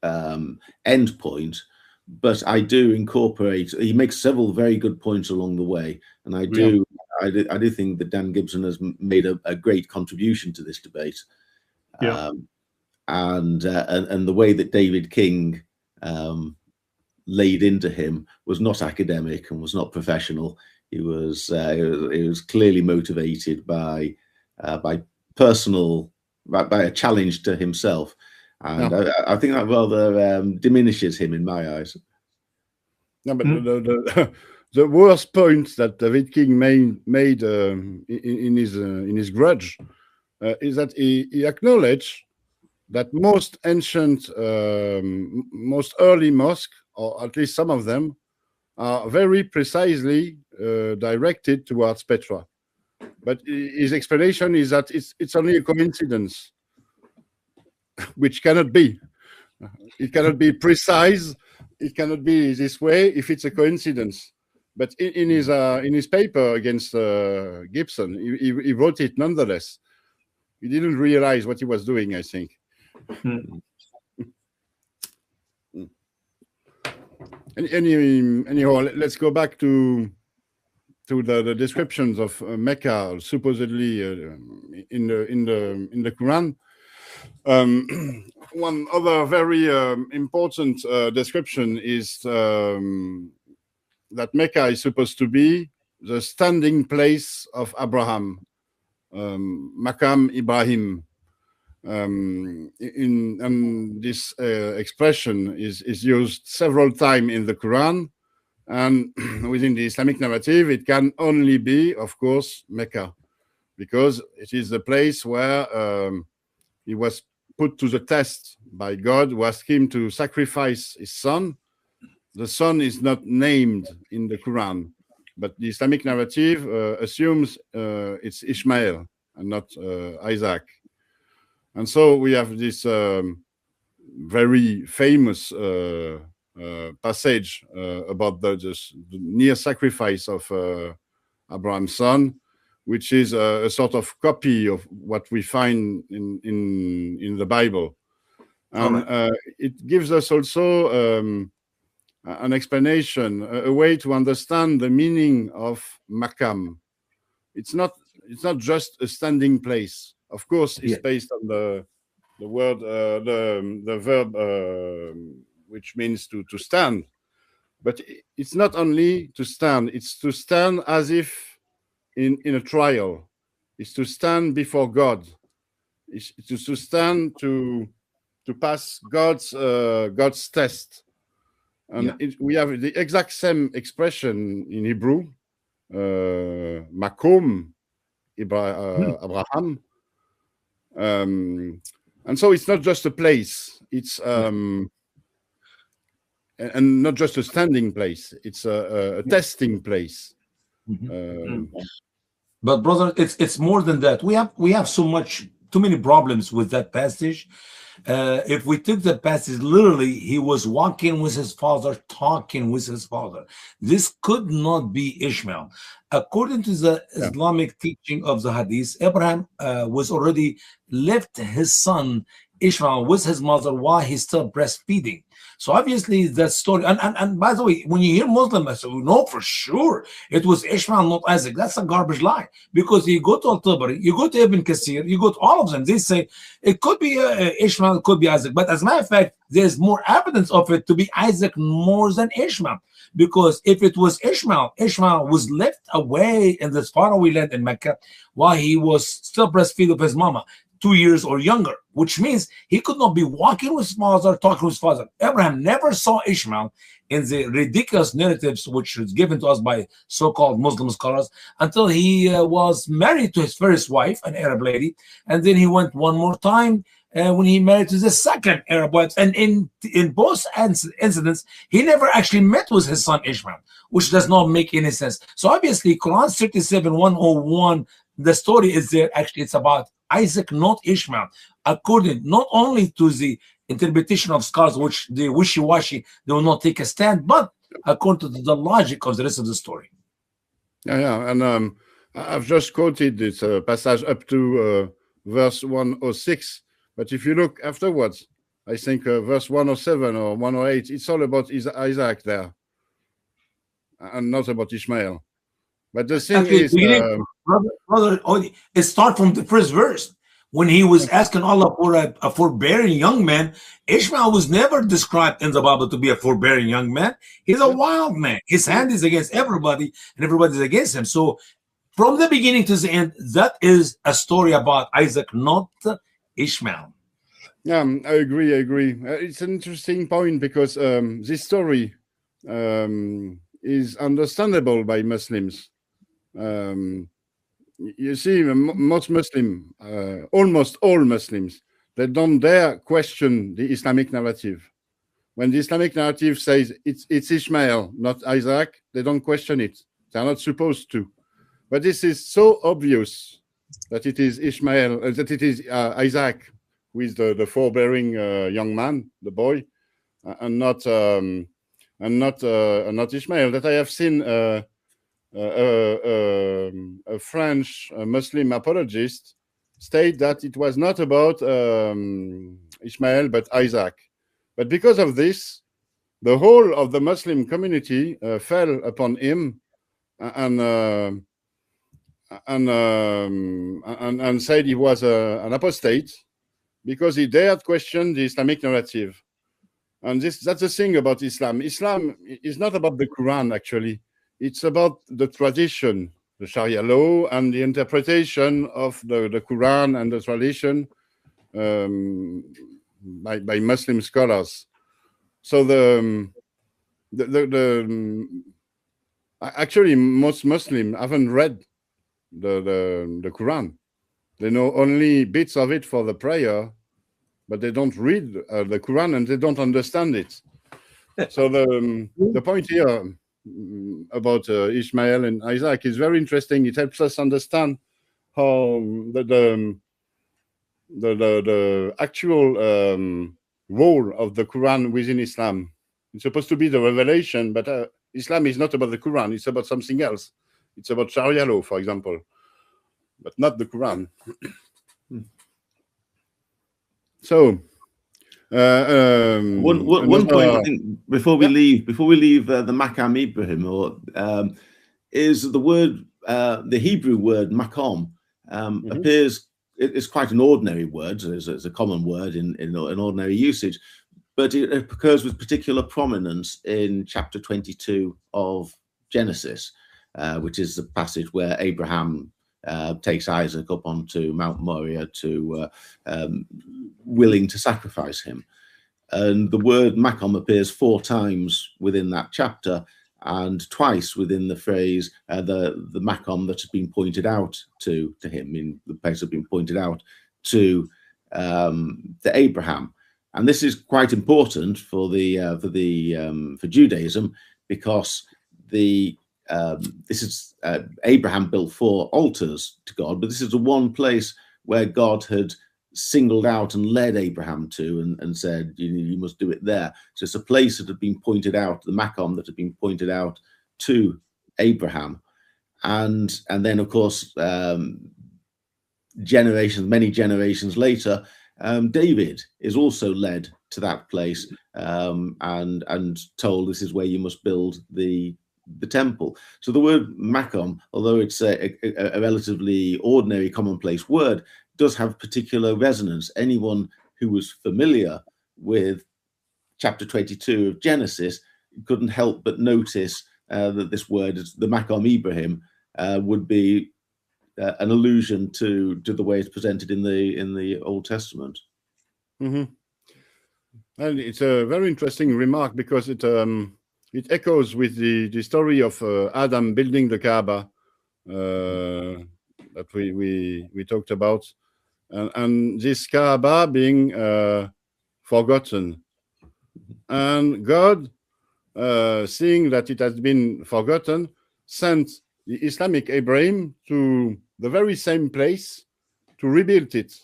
end point, but I do incorporate. He makes several very good points along the way, and I do think that Dan Gibson has made a great contribution to this debate. And the way that David King laid into him was not academic and was not professional. He was clearly motivated by a challenge to himself, and I think that rather diminishes him in my eyes. No, but the worst point that David King made in his Grudge is that he acknowledged that most ancient, most early mosques, or at least some of them, are very precisely directed towards Petra. But his explanation is that it's only a coincidence, which cannot be. It cannot be precise. It cannot be this way if it's a coincidence. But in his paper against Gibson, he wrote it nonetheless. He didn't realize what he was doing, I think. Anyhow, let's go back to the descriptions of Mecca, supposedly in the Quran. One other very important description is that Mecca is supposed to be the standing place of Abraham, Maqam Ibrahim. And this expression is used several times in the Quran, and within the Islamic narrative, it can only be, of course, Mecca, because it is the place where he was put to the test by God, who asked him to sacrifice his son. The son is not named in the Quran, but the Islamic narrative assumes it's Ishmael and not Isaac. And so we have this very famous passage about the near sacrifice of Abraham's son, which is a sort of copy of what we find in the Bible. And it gives us also an explanation, a way to understand the meaning of Maqam. It's not just a standing place. Of course, it's based on the word, the verb, which means to stand. But it's not only to stand; it's to stand as if in a trial. It's to stand before God. It's to stand to pass God's test. And we have the exact same expression in Hebrew, Makom, Abraham. And so it's not just a place, it's and not just a standing place, it's a testing place. But brother, it's more than that. We have too many problems with that passage, If we took the passage literally, he was walking with his father, talking with his father. This could not be Ishmael. According to the Islamic teaching of the Hadith, Abraham was already left his son Ishmael with his mother while he's still breastfeeding. So obviously that story, and by the way, when you hear Muslims, we know for sure it was Ishmael, not Isaac. That's a garbage lie, because you go to Al-Tabari, you go to Ibn Kathir, you go to all of them, they say it could be Ishmael, it could be Isaac. But as a matter of fact, there's more evidence of it to be Isaac more than Ishmael. Because if it was Ishmael, Ishmael was left away in this faraway land in Mecca while he was still breastfeeding of his mama, 2 years or younger, which means he could not be walking with his father, talking with his father. Abraham never saw Ishmael in the ridiculous narratives which is given to us by so-called Muslim scholars until he was married to his first wife, an Arab lady, and then he went one more time when he married to the second Arab wife. And in both incidents, he never actually met with his son Ishmael, which does not make any sense. So obviously, Quran 37:101, the story is there. Actually, it's about Isaac, not Ishmael, according not only to the interpretation of scholars, which they wishy-washy, they will not take a stand, but according to the logic of the rest of the story. Yeah, and I've just quoted this passage up to verse 106, but if you look afterwards, I think verse 107 or 108, it's all about Isaac there, and not about Ishmael. But the thing is, brother, it starts from the first verse. When he was asking Allah for a forbearing young man, Ishmael was never described in the Bible to be a forbearing young man. He's a wild man. His hand is against everybody, and everybody's against him. So from the beginning to the end, that is a story about Isaac, not Ishmael. Yeah, I agree. It's an interesting point because this story is understandable by Muslims. You see, most Muslims, almost all Muslims, they don't dare question the Islamic narrative. When the Islamic narrative says it's Ishmael, not Isaac, they don't question it. They're not supposed to. But this is so obvious that it is Ishmael, that it is Isaac who is the forbearing young man, the boy, and not Ishmael, that I have seen a French Muslim apologist state that it was not about Ishmael but Isaac. But because of this, the whole of the Muslim community fell upon him and said he was an apostate because he dared question the Islamic narrative. And that's the thing about Islam. Islam is not about the Quran, actually. It's about the tradition, the Sharia law, and the interpretation of the Quran and the tradition by Muslim scholars. So actually most Muslims haven't read the Quran. They know only bits of it for the prayer, but they don't read the Quran and they don't understand it. So the point here about Ishmael and Isaac is very interesting. It helps us understand how the actual role of the Quran within Islam. It's supposed to be the revelation, but Islam is not about the Quran. It's about something else. It's about Sharia law, for example, but not the Quran. So one point I think before we leave the Makam Ibrahim is the word the Hebrew word makom appears. It's quite an ordinary word. It's a common word in ordinary usage, but it occurs with particular prominence in chapter 22 of Genesis, which is the passage where Abraham takes Isaac up onto Mount Moriah to willing to sacrifice him. And the word makom appears 4 times within that chapter, and twice within the phrase the makom that has been pointed out to him, in the place has been pointed out to Abraham. And this is quite important for Judaism, because Abraham built 4 altars to God, but this is the one place where God had singled out and led Abraham to and said, you must do it there. So it's a place that had been pointed out, the Maqam that had been pointed out to Abraham. And then, of course, many generations later, David is also led to that place and told this is where you must build the temple. So the word Maqam, although it's a relatively ordinary, commonplace word, does have particular resonance. Anyone who was familiar with chapter 22 of Genesis couldn't help but notice that this word, the Maqam Ibrahim, would be an allusion to the way it's presented in the Old Testament. Mm-hmm. And it's a very interesting remark because it echoes with the story of Adam building the Kaaba that we talked about, and this Kaaba being forgotten, and God, seeing that it has been forgotten, sent the Islamic Abraham to the very same place to rebuild it.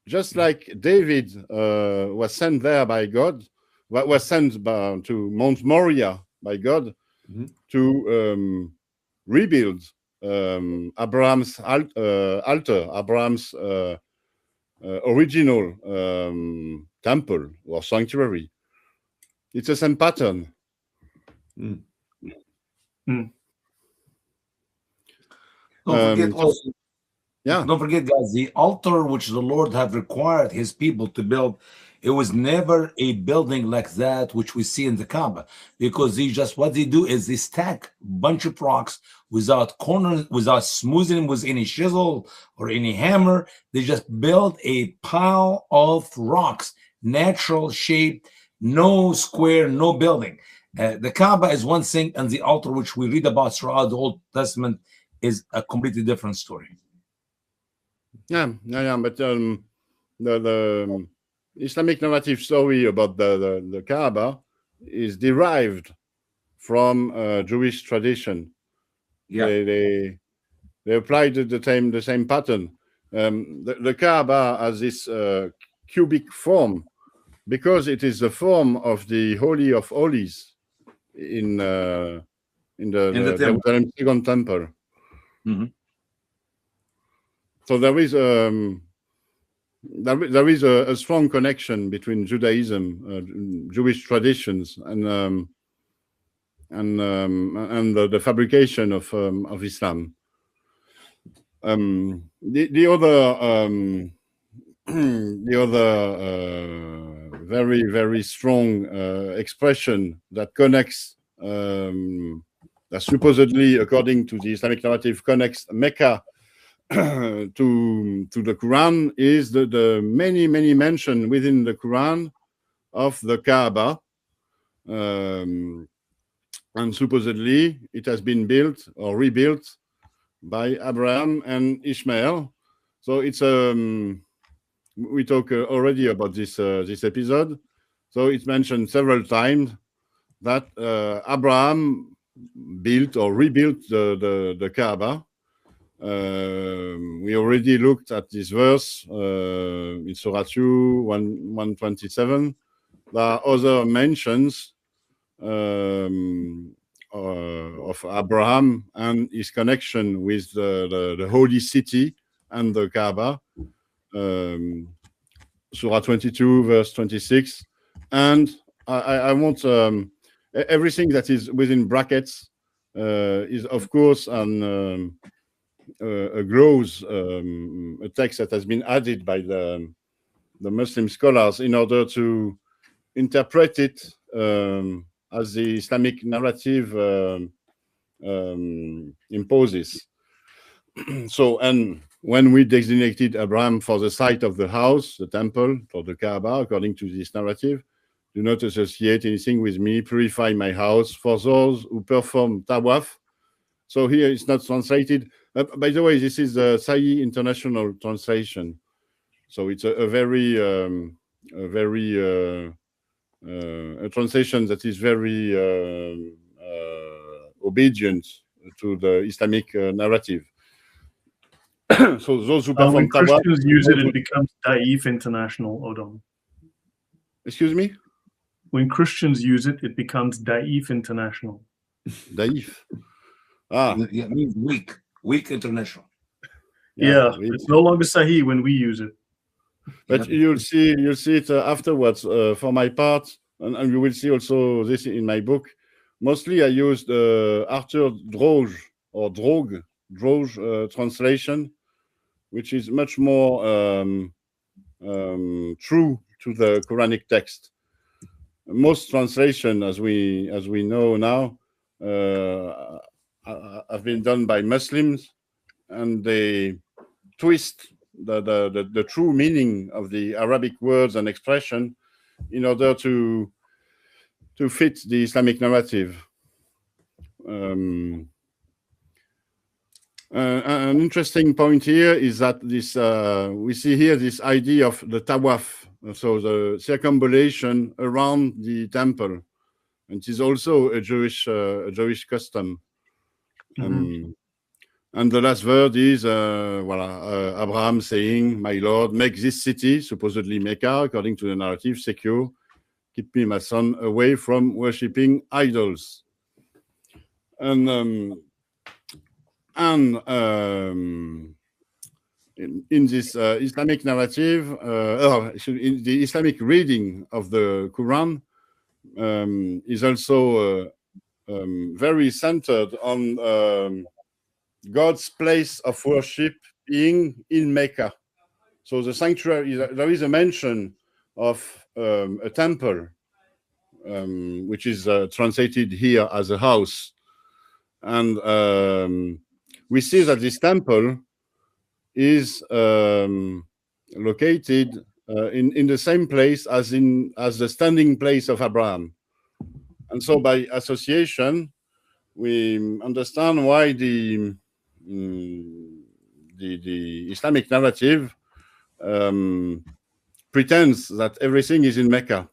Just like David was sent there by God, was sent to Mount Moriah by God to rebuild Abraham's altar, Abraham's original temple or sanctuary. It's the same pattern. Don't forget also, don't forget, guys, the altar which the Lord have required his people to build, it was never a building like that which we see in the Kaaba, because what they do is they stack a bunch of rocks without corners, without smoothing with any chisel or any hammer. They just build a pile of rocks, natural shape, no square, no building. The Kaaba is one thing, and the altar which we read about throughout the Old Testament is a completely different story. But the Islamic narrative story about the Kaaba is derived from Jewish tradition. Yeah, they applied the same pattern. The Kaaba has this cubic form because it is the form of the Holy of Holies in the Jerusalem Second Temple. Mm-hmm. So there is a strong connection between Judaism, Jewish traditions, and the fabrication of Islam. The other very, very strong expression that connects, that supposedly, according to the Islamic narrative, connects Mecca to the Quran is the many mention within the Quran of the Kaaba, and supposedly it has been built or rebuilt by Abraham and Ishmael. So it's we talked already about this episode. So it's mentioned several times that Abraham built or rebuilt the Kaaba. We already looked at this verse in Surah 2, 127. There are other mentions of Abraham and his connection with the holy city and the Kaaba. Surah 22, verse 26. And I want everything that is within brackets is, of course, a glose, a text that has been added by the Muslim scholars in order to interpret it as the Islamic narrative imposes. So, and when we designated Abraham for the site of the house, the temple, for the Kaaba, according to this narrative, do not associate anything with me, purify my house for those who perform tawaf. So here it's not translated. By the way, this is the Sahih International Translation. So it's a translation that is very obedient to the Islamic narrative. So those who When perform tawaf. Christians use it, it becomes Daif International, Odon. Excuse me? When Christians use it, it becomes Daif International. Daif. Ah, Yeah, it means weak international. Yeah, it's no longer Sahih when we use it. But you'll see it afterwards. For my part, and you will see also this in my book. Mostly, I used Arthur Droge or Droge translation, which is much more true to the Quranic text. Most translation, as we know now, have been done by Muslims, and they twist the true meaning of the Arabic words and expression in order to fit the Islamic narrative. An interesting point here is that this we see here this idea of the tawaf, so the circumambulation around the temple, and it is also a Jewish custom. And the last word is Abraham saying, "My Lord, make this city," supposedly Mecca, according to the narrative, secure. Keep me, my son, away from worshipping idols. And in this Islamic narrative, in the Islamic reading of the Quran, is also very centered on God's place of worship being in Mecca. So the sanctuary, there is a mention of a temple, which is translated here as a house. And we see that this temple is located in the same place as the standing place of Abraham. And so by association, we understand why the Islamic narrative pretends that everything is in Mecca.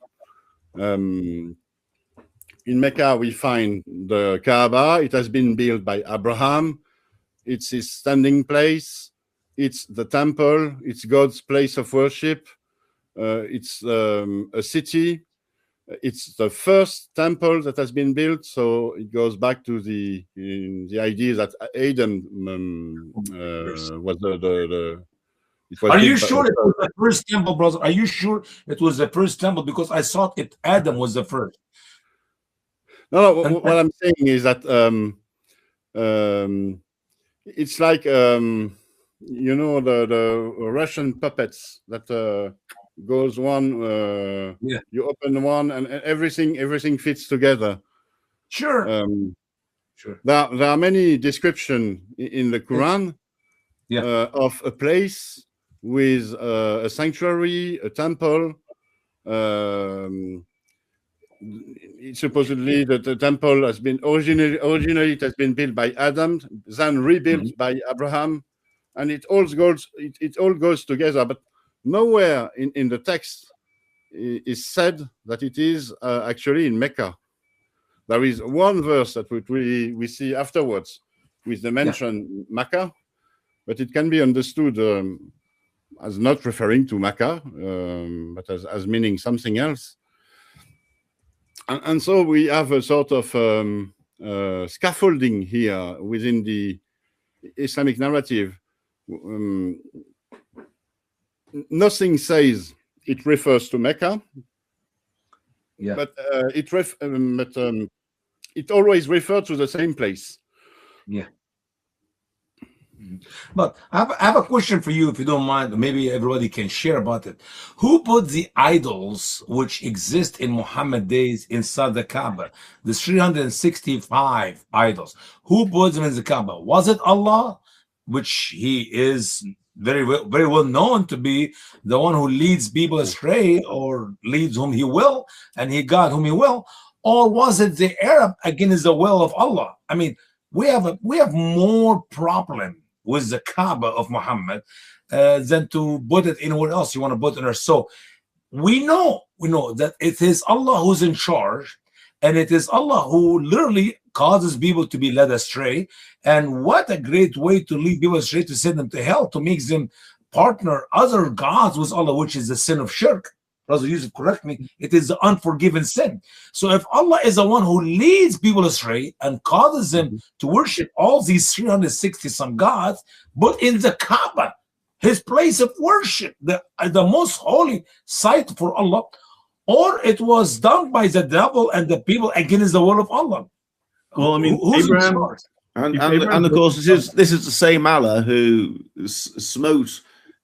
In Mecca, we find the Kaaba. It has been built by Abraham. It's his standing place. It's the temple. It's God's place of worship. It's a city. It's the first temple that has been built, so it goes back to the idea that Adam was the it was. Are you sure it was the first temple, brother? Are you sure it was the first temple? Because I thought Adam was the first. No, what I'm saying is that it's like the Russian puppets that goes one, you open one, and everything fits together. Sure. Sure. There are many descriptions in the Quran of a place with a sanctuary, a temple. Supposedly the temple has been originally it has been built by Adam, then rebuilt by Abraham, and it all goes together. But nowhere in the text is said that it is actually in Mecca. There is one verse that we see afterwards with the mention Mecca, but it can be understood as not referring to Mecca, but as meaning something else. And so we have a sort of scaffolding here within the Islamic narrative. Nothing says it refers to Mecca, but it always refers to the same place. Yeah. But I have a question for you, if you don't mind. Maybe everybody can share about it. Who put the idols which exist in Muhammad days inside the Kaaba? The 365 idols. Who put them in the Kaaba? Was it Allah, which he is very well known to be the one who leads people astray, or leads whom he will, and he guides whom he will? Or was it the Arab against the will of Allah? I mean, we have more problem with the Kaaba of Muhammad than to put it anywhere else you want to put it there. So we know that it is Allah who's in charge, and it is Allah who literally causes people to be led astray. And what a great way to lead people astray, to send them to hell, to make them partner other gods with Allah, which is the sin of shirk. Brother Yusuf, correct me, it is the unforgiven sin. So if Allah is the one who leads people astray and causes them to worship all these 360 some gods, but in the Kaaba, his place of worship, the most holy site for Allah, or it was done by the devil and the people against the will of Allah. Well, I mean, Who's Abraham, and of course, this is the same Allah who smote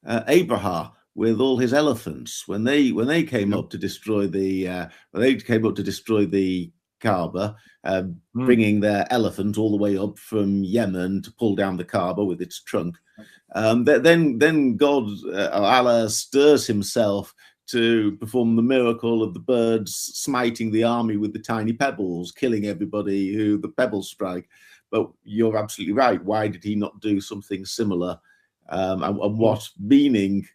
Abraham with all his elephants when they came up to destroy the Kaaba, bringing their elephant all the way up from Yemen to pull down the Kaaba with its trunk. Then God, Allah, stirs himself to perform the miracle of the birds smiting the army with the tiny pebbles, killing everybody who the pebbles strike. But you're absolutely right. Why did he not do something similar? And what meaning,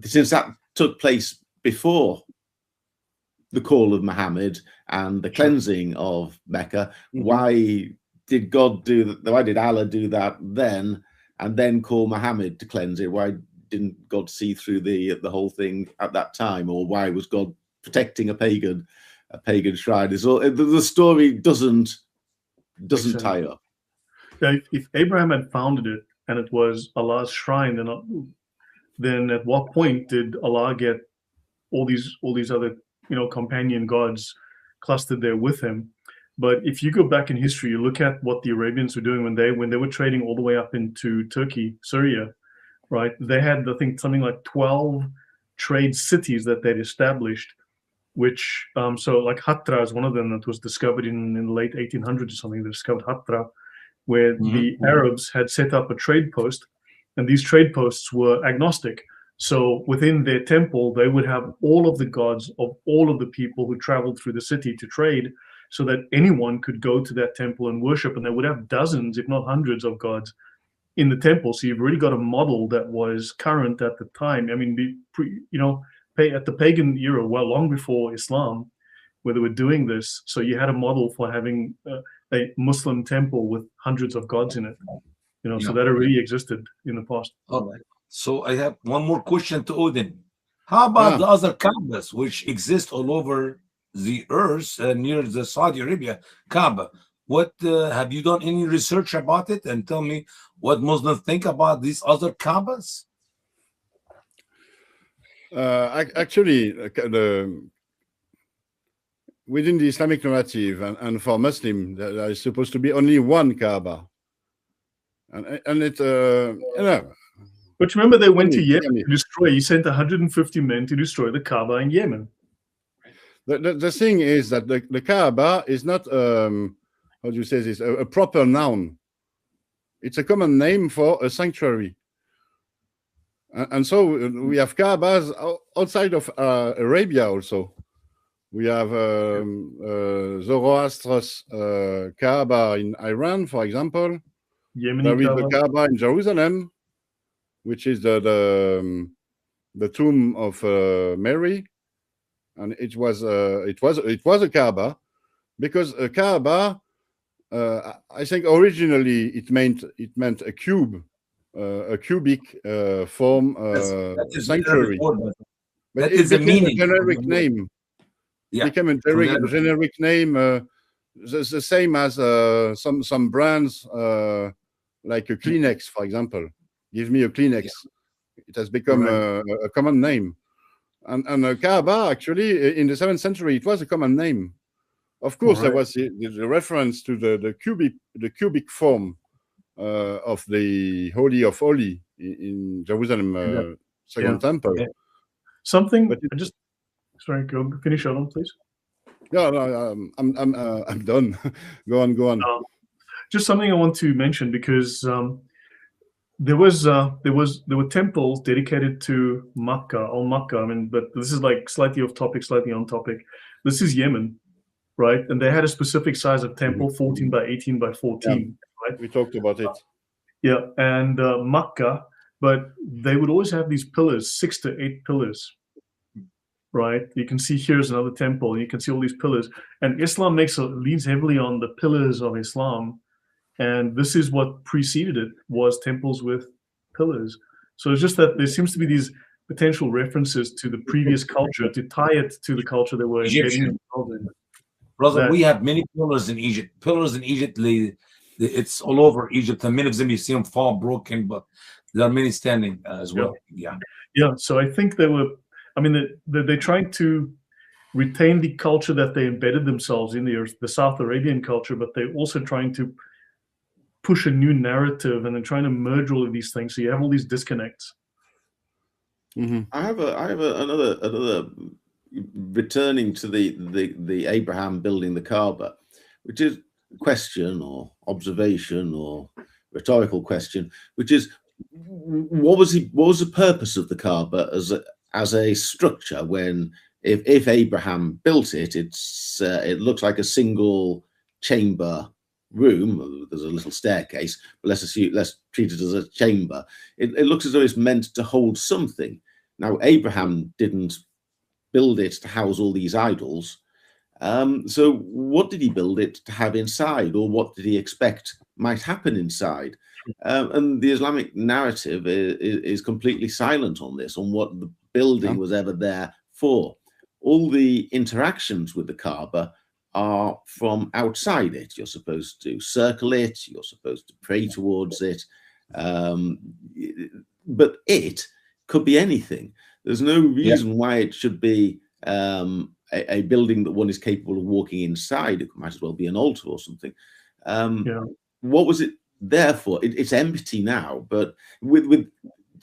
since that took place before the call of Muhammad and the cleansing of Mecca, why did God do that? Why did Allah do that then, and then call Muhammad to cleanse it? Why didn't God see through the whole thing at that time? Or why was God protecting a pagan shrine? So the story doesn't tie up. If Abraham had founded it and it was Allah's shrine, then at what point did Allah get all these other companion gods clustered there with him? But if you go back in history, you look at what the Arabians were doing when they were trading all the way up into Turkey, Syria, right? They had, I think, something like 12 trade cities that they'd established, which so like Hatra is one of them that was discovered in the late 1800s or something. They discovered Hatra, where the Arabs had set up a trade post, and these trade posts were agnostic. So within their temple, they would have all of the gods of all of the people who traveled through the city to trade, so that anyone could go to that temple and worship. And they would have dozens, if not hundreds, of gods in the temple. So you've already got a model that was current at the time. I mean, at the pagan era, well, long before Islam, where they were doing this. So you had a model for having a Muslim temple with hundreds of gods in it. So that already existed in the past. All right. So I have one more question to Odin. How about the other Kaabas which exist all over the earth near the Saudi Arabia Kaaba? What have you done any research about it, and tell me what Muslims think about these other Kaabas? Actually, within the Islamic narrative and for Muslim, there is supposed to be only one Kaaba, and it But remember, they went to Yemen to destroy. He sent 150 men to destroy the Kaaba in Yemen. The thing is that the Kaaba is not how do you say this, a proper noun. It's a common name for a sanctuary. And so we have Kaabas outside of Arabia also. We have Zoroaster's Kaaba in Iran, for example. There is the Kaaba in Jerusalem, which is the tomb of Mary, and it was a Kaaba, because a Kaaba, I think originally it meant a cube, a cubic form sanctuary. But it became a generic name. It became a generic name, the same as some brands like a Kleenex, for example. Give me a Kleenex. It has become a common name. And Kaaba, actually, in the 7th century, it was a common name. Of course, there was the reference to the cubic form of the Holy of Holy in Jerusalem, Second Temple. Something. But sorry, go finish on, please. No, I'm done. Go on. Just something I want to mention, because there were temples dedicated to Mecca, al-Mecca. I mean, but this is like slightly off topic, slightly on topic. This is Yemen, right? And they had a specific size of temple, 14 by 18 by 14. Right? We talked about it. And Mecca, but they would always have these pillars, 6 to 8 pillars, right? You can see here's another temple, and you can see all these pillars. And Islam leans heavily on the pillars of Islam, and this is what preceded it, was temples with pillars. So it's just that there seems to be these potential references to the previous culture to tie it to the culture they were Egyptian. embedding in. Brother, we have many pillars in Egypt. Pillars in Egypt, it's all over Egypt, and many of them you see them fall broken, but there are many standing as well. Yeah. So I think they're trying to retain the culture that they embedded themselves in, the South Arabian culture, but they're also trying to push a new narrative, and then trying to merge all of these things. So you have all these disconnects. Mm-hmm. I have another returning to the Abraham building the Kaaba, which is a question or observation or rhetorical question, which is, what was the purpose of the Kaaba as a structure when, if Abraham built it, it looks like a single chamber room. There's a little staircase, but let's treat it as a chamber. It looks as though it's meant to hold something. Now, Abraham didn't build it to house all these idols. So what did he build it to have inside, or what did he expect might happen inside? And the Islamic narrative is completely silent on this, on what the building was ever there for. All the interactions with the Kaaba are from outside it. You're supposed to circle it, you're supposed to pray towards it, but it could be anything. There's no reason why it should be a building that one is capable of walking inside. It might as well be an altar or something. What was it there for? It's empty now, but with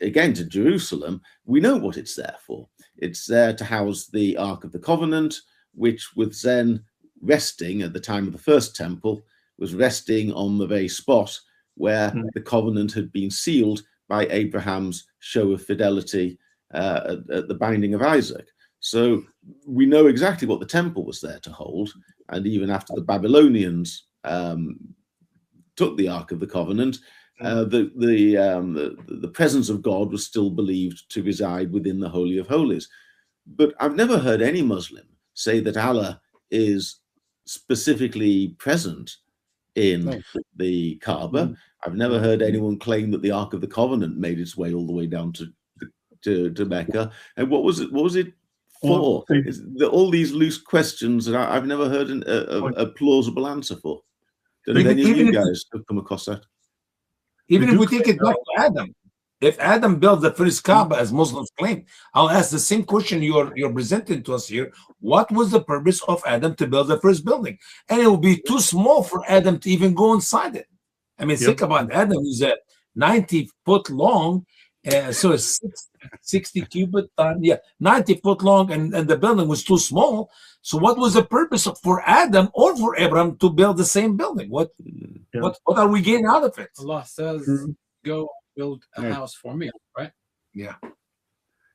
again, to Jerusalem, we know what it's there for. It's there to house the Ark of the Covenant, which was then resting at the time of the first temple, was resting on the very spot where the covenant had been sealed by Abraham's show of fidelity at the binding of Isaac. So we know exactly what the temple was there to hold. And even after the Babylonians took the Ark of the Covenant, the presence of God was still believed to reside within the Holy of Holies. But I've never heard any Muslim say that Allah is specifically present in the Kaaba. I've never heard anyone claim that the Ark of the Covenant made its way all the way down to Mecca. And what was it for? All these loose questions that I've never heard a plausible answer for. Don't know if any of you guys have come across that. Even if we take it back to Adam, if Adam built the first Kaaba, as Muslims claim, I'll ask the same question you're presenting to us here. What was the purpose of Adam to build the first building? And it will be too small for Adam to even go inside it. I mean, think about Adam, who's at 90 foot long, so it's 60 cubit, 90 foot long, and the building was too small. So what was the purpose for Adam or for Abraham to build the same building? What are we getting out of it? Allah says, go build a house for me, right? Yeah.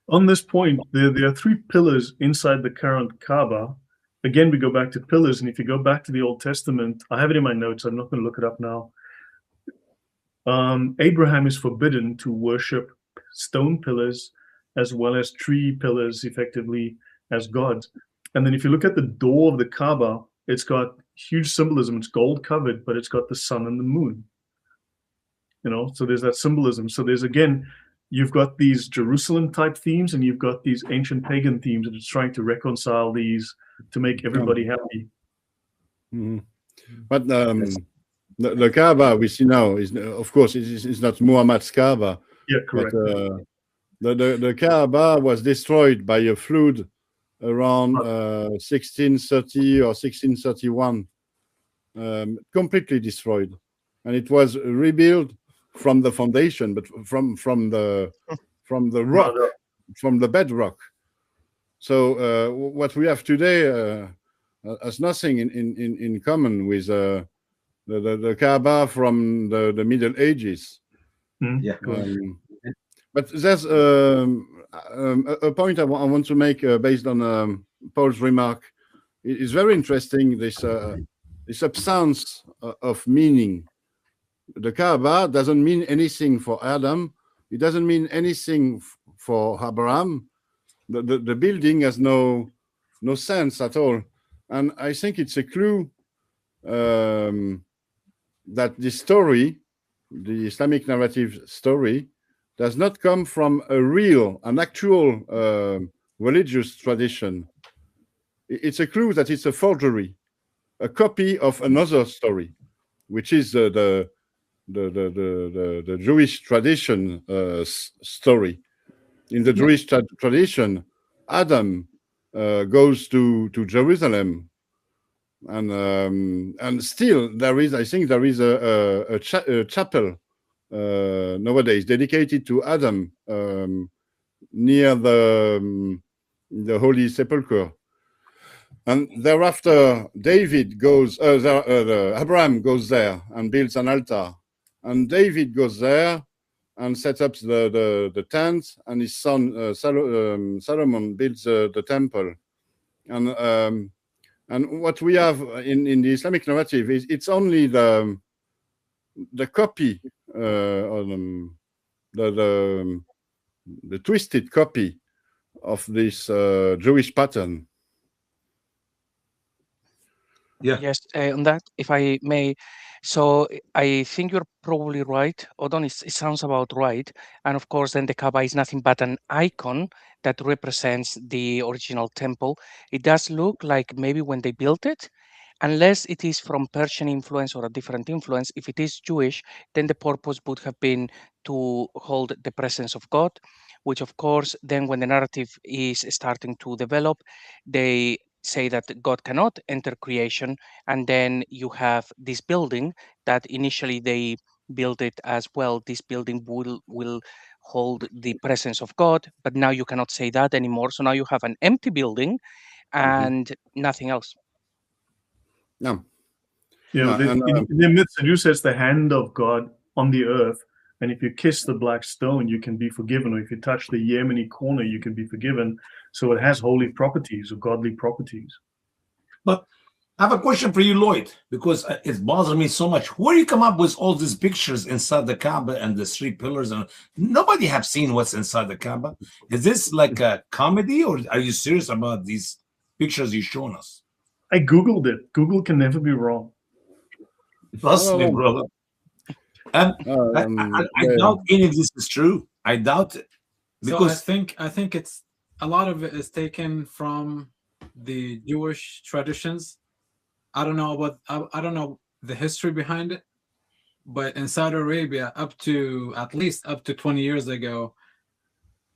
On this point, there are three pillars inside the current Kaaba. Again, we go back to pillars, and if you go back to the Old Testament, I have it in my notes, I'm not going to look it up now. Abraham is forbidden to worship stone pillars as well as tree pillars, effectively, as gods. And then if you look at the door of the Kaaba, it's got huge symbolism. It's gold covered, but it's got the sun and the moon. So there's that symbolism. So there's, again, you've got these Jerusalem type themes, and you've got these ancient pagan themes, and it's trying to reconcile these to make everybody happy. But the Kaaba we see now is, of course, it's not Muhammad's Kaaba. Yeah, correct. But the Kaaba was destroyed by a flood around 1630 or 1631, completely destroyed, and it was rebuilt from the foundation, but from the rock, from the bedrock. So what we have today has nothing in common with the Kaaba from the Middle Ages. But there's a point I want to make based on Paul's remark. It's very interesting, this absence of meaning. The Kaaba doesn't mean anything for Adam. It doesn't mean anything for Abraham. the building has no sense at all. And I think it's a clue that this story, the Islamic narrative story, does not come from an actual religious tradition. It's a clue that it's a forgery, a copy of another story, which is the Jewish tradition story. In the Jewish tradition, Adam goes to Jerusalem, and still I think there is a chapel nowadays dedicated to Adam near the Holy Sepulchre. And thereafter, Abraham goes there and builds an altar, and David goes there and sets up the tent, and his son Solomon builds the temple. And what we have in the Islamic narrative is it's only the copy, the twisted copy of this Jewish pattern. Yeah. Yes, on that, if I may. So I think you're probably right, Odon. It sounds about right. And of course, then the Kaaba is nothing but an icon that represents the original temple. It does look like maybe when they built it, unless it is from Persian influence or a different influence, if it is Jewish, then the purpose would have been to hold the presence of God, which of course, then when the narrative is starting to develop, they say that God cannot enter creation, and then you have this building that initially they built it as well. This building will hold the presence of God, but now you cannot say that anymore. So now you have an empty building and nothing else. No. Yeah, in the myth, Jews says the hand of God on the earth, and if you kiss the black stone, you can be forgiven, or if you touch the Yemeni corner, you can be forgiven. So it has holy properties or godly properties. But I have a question for you, Lloyd, because it bothers me so much. Where do you come up with all these pictures inside the Kaaba and the 3 pillars? And nobody have seen what's inside the Kaaba. Is this like a comedy, or are you serious about these pictures you've shown us? I Googled it. Google can never be wrong. Trust me, brother. And I doubt any of this is true. I doubt it. Because so I think it's a lot of it is taken from the Jewish traditions. I don't know the history behind it, but in Saudi Arabia, at least up to 20 years ago,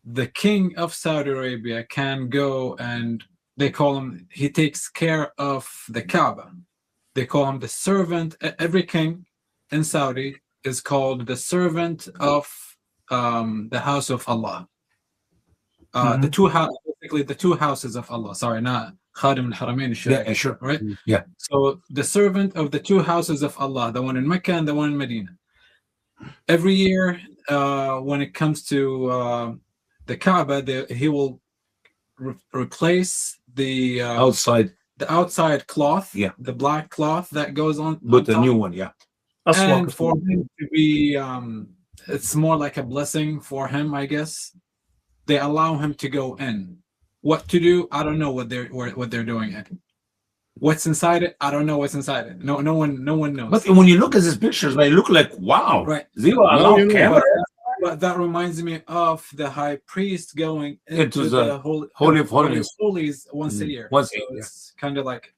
the king of Saudi Arabia can go, and they call him, he takes care of the Kaaba. They call him the servant. Every king in Saudi is called the servant of the house of Allah. The two houses of Allah. Sorry, not Khadim al-Haramain. Yeah, sure. Right? Yeah. So the servant of the 2 houses of Allah, the one in Mecca and the one in Medina. Every year, when it comes to the Kaaba, he will replace the outside cloth, the black cloth that goes on with the new one, and for him to be, it's more like a blessing for him, I guess. They allow him to go in. What to do? I don't know what they're doing it. What's inside it? I don't know what's inside it. No one knows. But when you look at these pictures, they look like wow. Right. They allow camera. But that reminds me of the high priest going into the Holy of Holies once a year. Once a year. It's kind of like.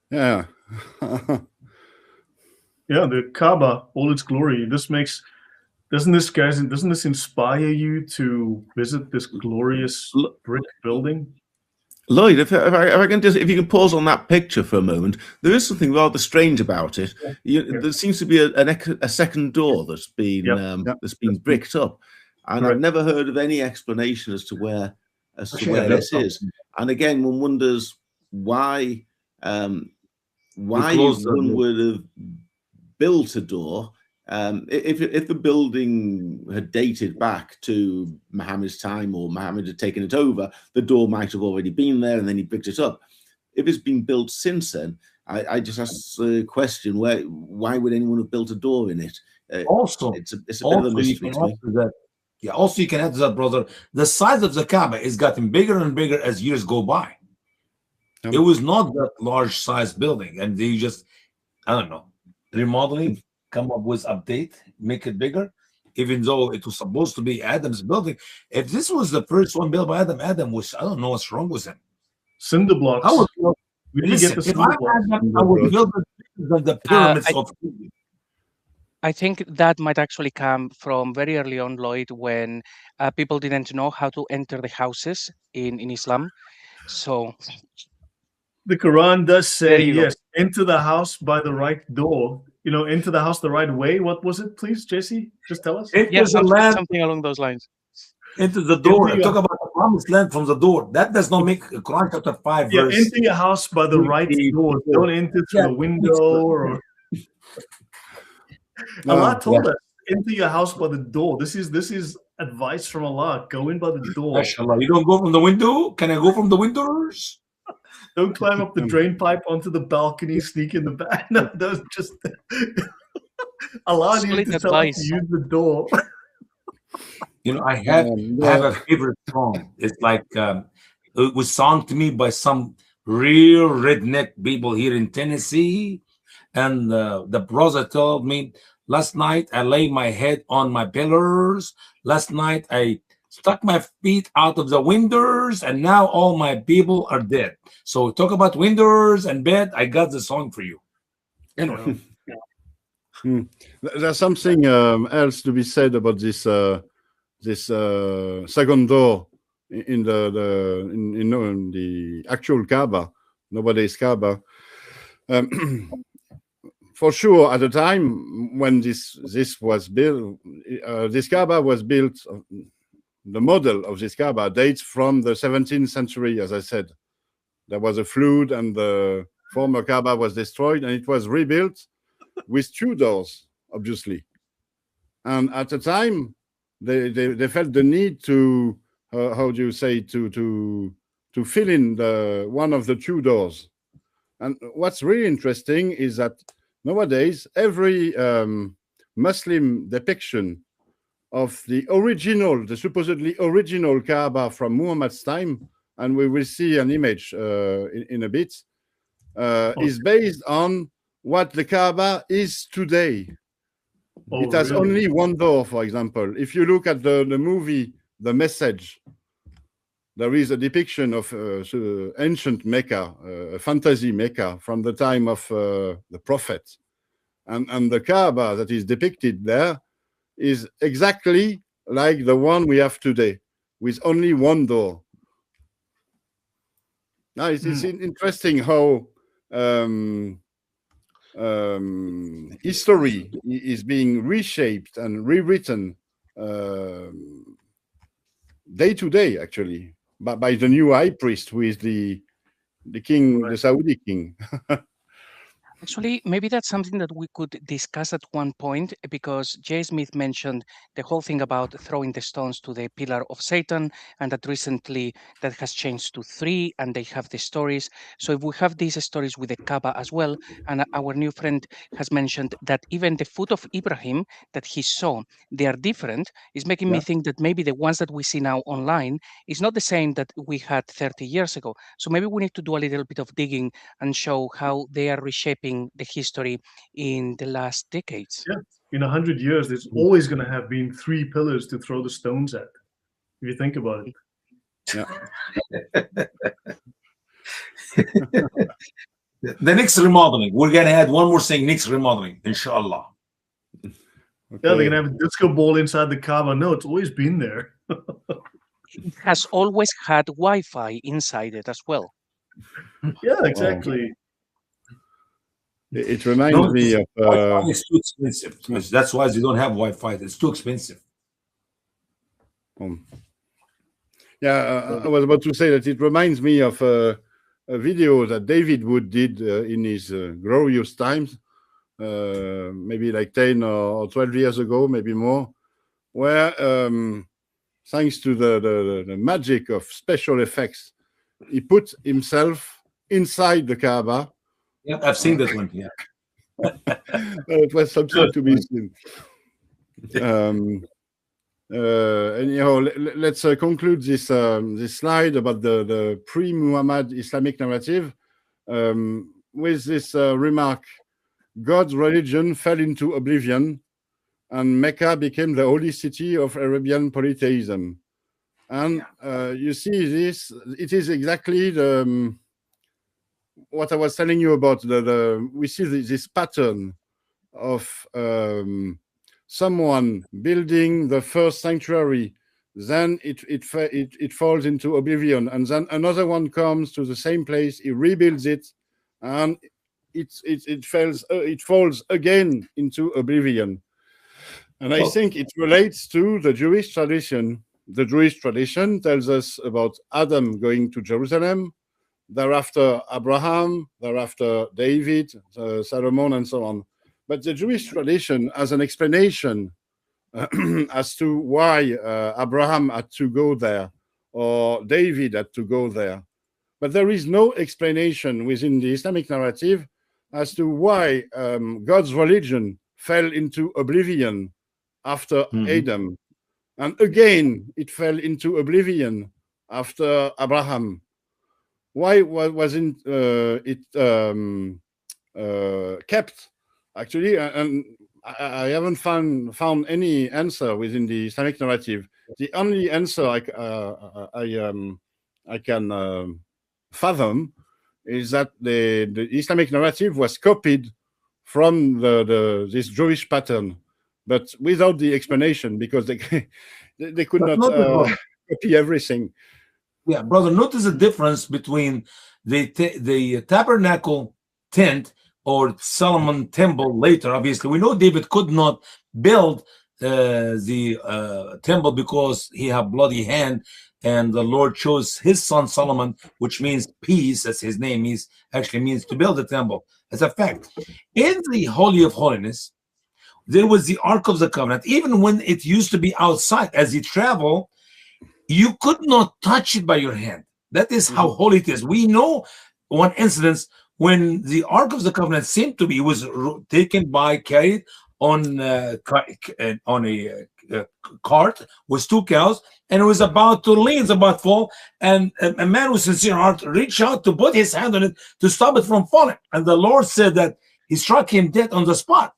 Yeah. Yeah, the Kaaba, all its glory. Doesn't this inspire you to visit this glorious brick building? Lloyd, if you can pause on that picture for a moment, there is something rather strange about it. There seems to be a second door that's been bricked up, and I've never heard of any explanation as to where this is. And again, one wonders why one would have built a door. If the building had dated back to Muhammad's time, or Muhammad had taken it over, the door might have already been there and then he bricked it up. If it's been built since then, I just ask the question: why would anyone have built a door in it? Also, it's a bit of a mystery to me. Yeah. Also, you can add to that, brother. The size of the Kaaba is getting bigger and bigger as years go by. It was not that large size building, and they just, I don't know, remodeling, come up with update, make it bigger, even though it was supposed to be Adam's building. If this was the first one built by Adam was, I don't know what's wrong with him. Cinder blocks. I would build, We didn't get listen, the if cinder I blocks. had them, I would build the pyramids of. I think that might actually come from very early on, Lloyd, when people didn't know how to enter the houses in Islam. So The Quran does there say, you go. yes, into the house by the right door. You know, into the house the right way. What was it, please, JC? Just tell us. Into Yeah, the land, something along those lines. into the door. Into your- Talk about the promised land from the door. That does not make Quran chapter 5 Yeah, verse. into your house by the right door. Don't enter through the window or. Allah told us, into your house by the door. This is advice from Allah. Go in by the door. MashaAllah. You don't go from the window? Can I go from the windows? Don't climb up the drain pipe onto the balcony, sneak in the back. No, that's just Allah needs to tell us to use the door. You know, I have a favorite song. It's like it was sung to me by some real redneck people here in Tennessee, and the brother told me, last night I lay my head on my pillars. Last night I stuck my feet out of the windows, and now all my people are dead. So talk about windows and bed. I got the song for you. Anyway. There's something else to be said about this second door in the actual Kaaba, nowadays Kaaba. For sure, at the time when this was built, this Kaaba was built. The model of this Kaaba dates from the 17th century, as I said. There was a flood, and the former Kaaba was destroyed, and it was rebuilt with two doors, obviously. And at the time, they felt the need to how do you say to fill in the one of the two doors. And what's really interesting is that nowadays every Muslim depiction of the supposedly original Kaaba from Muhammad's time, and we will see an image in a bit, is based on what the Kaaba is today. It has only one door, for example. If you look at the movie The Message, there is a depiction of ancient Mecca, fantasy Mecca from the time of the Prophet. And the Kaaba that is depicted there is exactly like the one we have today, with only one door. Now, it's interesting how history is being reshaped and rewritten day to day, actually, by the new high priest, who is the king, the Saudi king. Actually, maybe that's something that we could discuss at one point, because Jay Smith mentioned the whole thing about throwing the stones to the pillar of Satan, and that recently that has changed to 3, and they have the stories. So if we have these stories with the Kaaba as well, and our new friend has mentioned that even the foot of Ibrahim that he saw, they are different, is making me think that maybe the ones that we see now online is not the same that we had 30 years ago. So maybe we need to do a little bit of digging and show how they are reshaping the history in the last decades. Yeah, in 100 years, there's always going to have been 3 pillars to throw the stones at, if you think about it. Yeah. The next remodeling, we're going to add one more thing, next remodeling, inshallah. Okay. Yeah, they're going to have a disco ball inside the Kaaba. No, it's always been there. It has always had Wi-Fi inside it as well. Yeah, exactly. It reminds me of... Wi-Fi is too expensive. That's why they don't have Wi-Fi. It's too expensive. I was about to say that it reminds me of a video that David Wood did in his glorious times, maybe like 10 or 12 years ago, maybe more, where thanks to the magic of special effects, he put himself inside the Kaaba. Yeah, I've seen that one. Yeah, it was something to be seen. Anyhow, let's conclude this this slide about the pre-Muhammad Islamic narrative with this remark: God's religion fell into oblivion, and Mecca became the holy city of Arabian polytheism. And you see this, it is exactly the what I was telling you about. We see this pattern of someone building the first sanctuary, then it falls into oblivion, and then another one comes to the same place, he rebuilds it, and it falls again into oblivion. And I think it relates to the Jewish tradition. The Jewish tradition tells us about Adam going to Jerusalem, thereafter Abraham, thereafter David, Solomon, and so on. But the Jewish tradition has an explanation as to why Abraham had to go there or David had to go there. But there is no explanation within the Islamic narrative as to why God's religion fell into oblivion after Adam. And again, it fell into oblivion after Abraham. Why wasn't it kept? Actually, and I haven't found any answer within the Islamic narrative. The only answer I can fathom is that the Islamic narrative was copied from this Jewish pattern, but without the explanation, because they could not copy everything. Yeah, brother, notice the difference between the tabernacle tent or Solomon temple later. Obviously, we know David could not build the temple because he had bloody hand, and the Lord chose his son Solomon, which means peace, as his name is, actually means to build the temple. As a fact, in the Holy of Holiness, there was the Ark of the Covenant. Even when it used to be outside, as you travel, you could not touch it by your hand. That is how holy it is. We know one incident when the Ark of the Covenant seemed to be, was taken by, carried on a cart with 2 cows, and it was about to lean, it's about to fall, and a man with sincere heart reached out to put his hand on it to stop it from falling. And the Lord said that he struck him dead on the spot.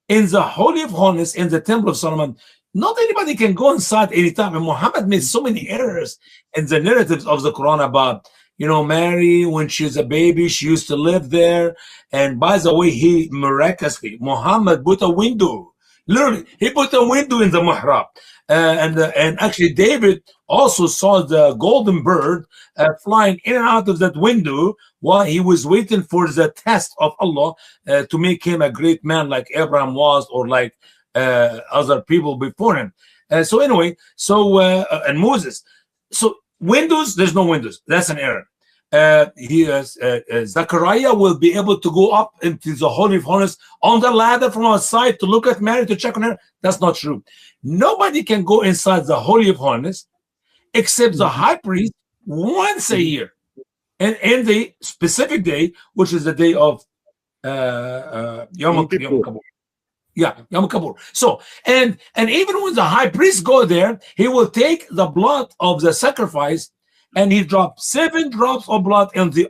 In the Holy of Holiness, in the Temple of Solomon, not anybody can go inside anytime. And Muhammad made so many errors in the narratives of the Quran about, you know, Mary, when she was a baby, she used to live there. And by the way, he miraculously, Muhammad put a window. Literally, he put a window in the mihrab. And actually, David also saw the golden bird flying in and out of that window while he was waiting for the test of Allah to make him a great man like Abraham was, or like other people before him. So anyway, and Moses. So windows, there's no windows. That's an error. Zechariah will be able to go up into the Holy of Holies on the ladder from outside to look at Mary, to check on her. That's not true. Nobody can go inside the Holy of Holies except the high priest once a year, and in the specific day, which is the day of Yom Kippur. Yeah, Yom Kippur. So, and even when the high priest go there, he will take the blood of the sacrifice and he dropped 7 drops of blood on the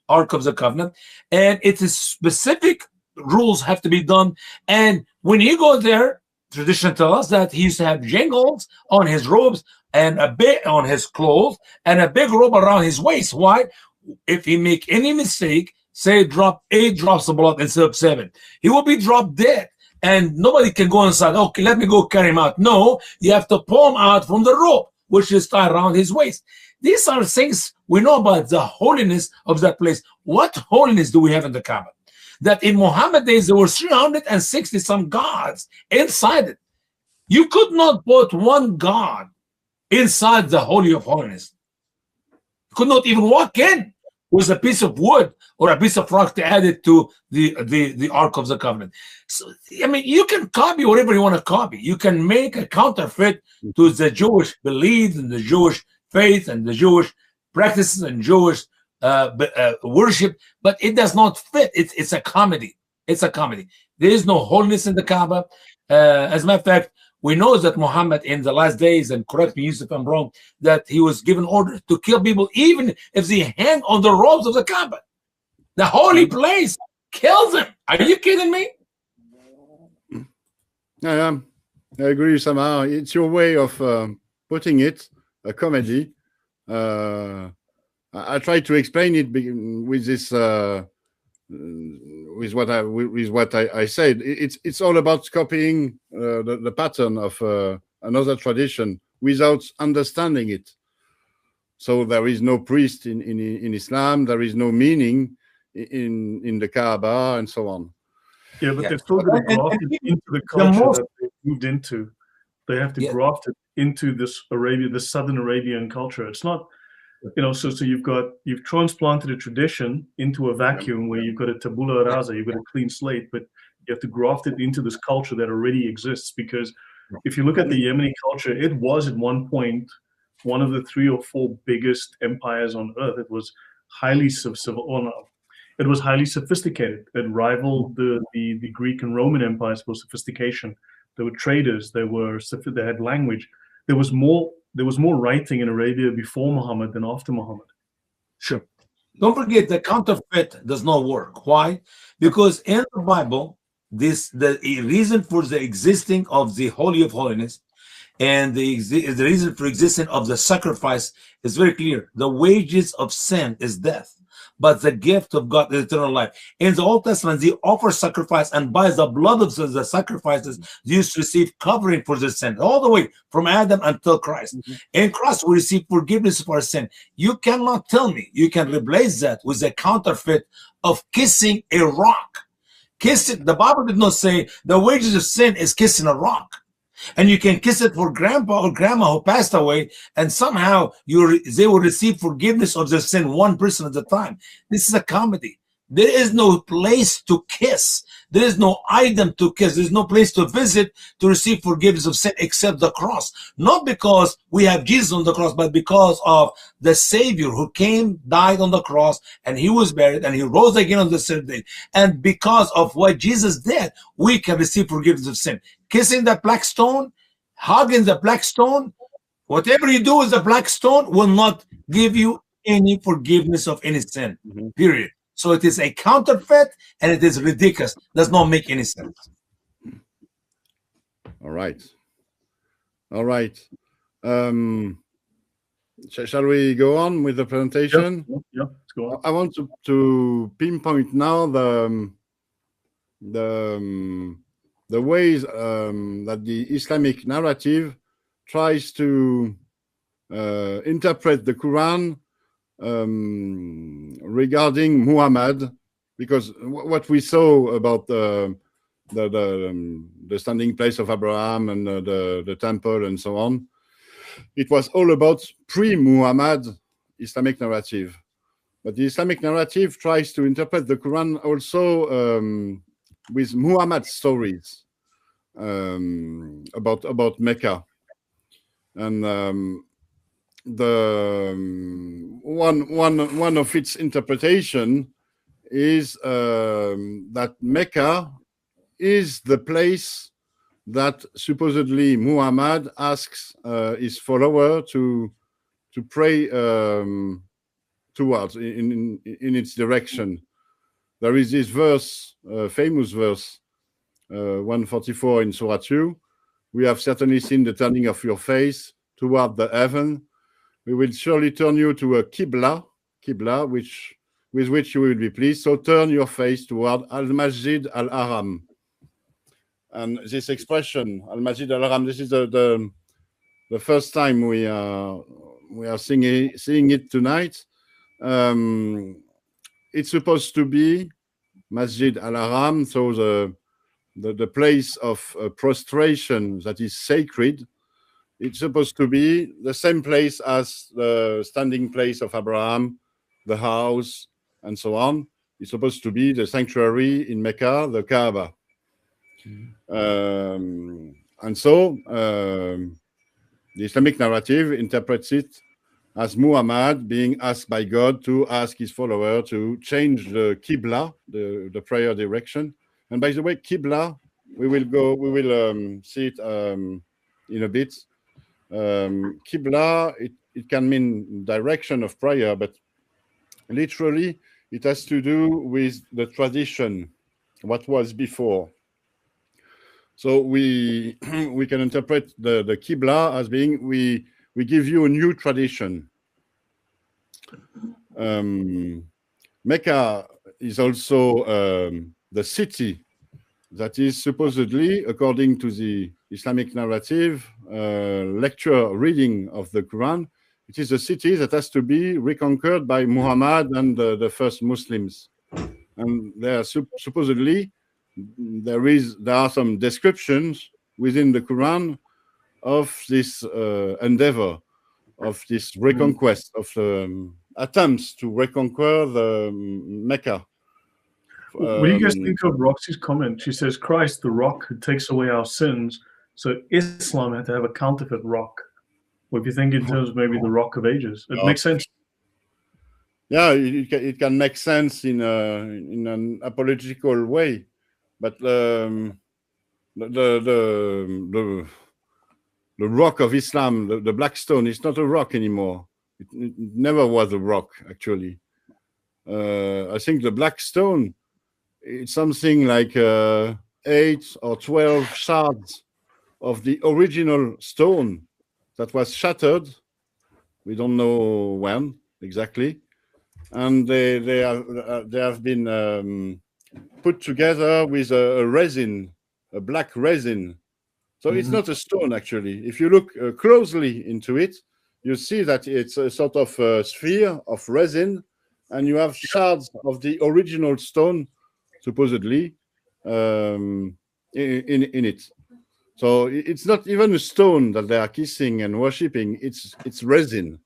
Ark of the Covenant, and it is specific rules have to be done. And when you go there, tradition tells us that he used to have jingles on his robes and a bit on his clothes and a big robe around his waist. Why? If he make any mistake, say drop 8 drops of blood instead of 7, he will be dropped dead, and nobody can go inside. Okay, let me go carry him out. No, you have to pull him out from the rope, which is tied around his waist. These are things we know about the holiness of that place. What holiness do we have in the Kaaba? That in Muhammad days, there were 360 some gods inside it. You could not put one god inside the Holy of Holiness. You could not even walk in with a piece of wood or a piece of rock to add it to the Ark of the Covenant. So, I mean, you can copy whatever you want to copy. You can make a counterfeit to the Jewish beliefs and the Jewish faith and the Jewish practices and Jewish worship, but it does not fit. It's a comedy. It's a comedy. There is no holiness in the Kaaba. As a matter of fact, We know that Muhammad in the last days, and correct me Yusuf if I'm wrong, that he was given order to kill people even if they hang on the ropes of the Kaaba. The holy place, kill them. Are you kidding me? I agree, Usama. It's your way of putting it, a comedy. I try to explain it with this, with what I said. It's all about copying the pattern of another tradition without understanding it. So there is no priest in Islam. There is no meaning in the Kaaba and so on. Yeah, but they're still going to graft it into the culture that they moved into. They have to graft it into this Southern Arabian culture. It's not, so you've transplanted a tradition into a vacuum where you've got a tabula rasa, you've got a clean slate, but you have to graft it into this culture that already exists. Because if you look at the Yemeni culture, it was at one point one of the 3 or 4 biggest empires on earth. It was highly it was highly sophisticated. It rivaled the Greek and Roman empires for sophistication. There were traders. They had language. There was more writing in Arabia before Muhammad than after Muhammad. Sure. Don't forget the counterfeit does not work. Why? Because in the Bible, the reason for the existing of the Holy of Holiness and the reason for existence of the sacrifice is very clear. The wages of sin is death, but the gift of God is eternal life. In the Old Testament, they offer sacrifice, and by the blood of the sacrifices, they used to receive covering for their sin, all the way from Adam until Christ. In Christ, we receive forgiveness for our sin. You cannot tell me you can replace that with a counterfeit of kissing a rock. Kissing, the Bible did not say the wages of sin is kissing a rock. And you can kiss it for grandpa or grandma who passed away, and somehow they will receive forgiveness of their sin, one person at a time. This is a comedy. There is no place to kiss. There is no item to kiss. There's no place to visit to receive forgiveness of sin except the cross. Not because we have Jesus on the cross, but because of the Savior who came, died on the cross, and he was buried, and he rose again on the third day. And because of what Jesus did, we can receive forgiveness of sin. Kissing the black stone, hugging the black stone, whatever you do with the black stone will not give you any forgiveness of any sin, period. So it is a counterfeit, and it is ridiculous. Does not make any sense. All right. Shall we go on with the presentation? Yeah, let's go on. I want to pinpoint now the ways that the Islamic narrative tries to interpret the Quran regarding Muhammad, because what we saw about the standing place of Abraham and the temple and so on, it was all about pre-Muhammad Islamic narrative. But the Islamic narrative tries to interpret the Quran also with Muhammad stories about Mecca, and the one of its interpretation is that Mecca is the place that supposedly Muhammad asks his follower to pray towards in its direction. There is this verse, famous verse, 144 in Surah 2. We have certainly seen the turning of your face toward the heaven. We will surely turn you to a Qibla, with which you will be pleased. So turn your face toward Al-Masjid Al-Haram. And this expression, Al-Masjid Al-Haram, this is the first time we are seeing it tonight. It's supposed to be Masjid Al-Haram, so the place of prostration that is sacred. It's supposed to be the same place as the standing place of Abraham, the house, and so on. It's supposed to be the sanctuary in Mecca, the Kaaba. And so the Islamic narrative interprets it as Muhammad being asked by God to ask his follower to change the Qibla, the prayer direction. And by the way, Qibla, we will see it in a bit. Qibla, it can mean direction of prayer, but literally it has to do with the tradition, what was before. So we we can interpret the Qibla as being we give you a new tradition. Mecca is also the city that is supposedly, according to the Islamic narrative, lecture reading of the Quran, it is a city that has to be reconquered by Muhammad and the first Muslims. And there supposedly there are some descriptions within the Quran of this endeavor, of this reconquest, of attempts to reconquer the Mecca. What do you guys think of Roxy's comment? She says, Christ, the rock who takes away our sins. So Islam had to have a counterfeit rock. Well, if you think in terms of maybe the rock of ages, it makes sense. Yeah, it can make sense in an apologetical way, but the rock of Islam, the black stone, is not a rock anymore. It never was a rock, actually. I think the black stone, it's something like 8 or 12 shards of the original stone that was shattered. We don't know when exactly, and they have been put together with a resin, a black resin. So it's not a stone, actually. If you look closely into it, you see that it's a sort of sphere of resin, and you have shards of the original stone, supposedly, in it. So it's not even a stone that they are kissing and worshipping. It's resin,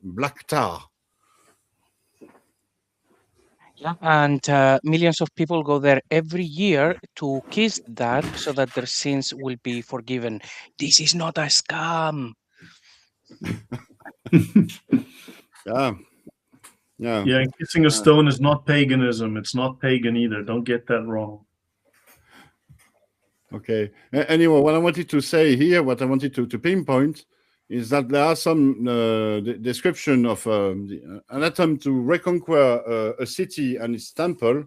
black tar. Yeah, and millions of people go there every year to kiss that so that their sins will be forgiven. This is not a scam. Yeah. Yeah, kissing a stone is not paganism. It's not pagan either. Don't get that wrong. Okay. Anyway, what I wanted to say here, what I wanted to pinpoint, is that there are some description of an attempt to reconquer a city and its temple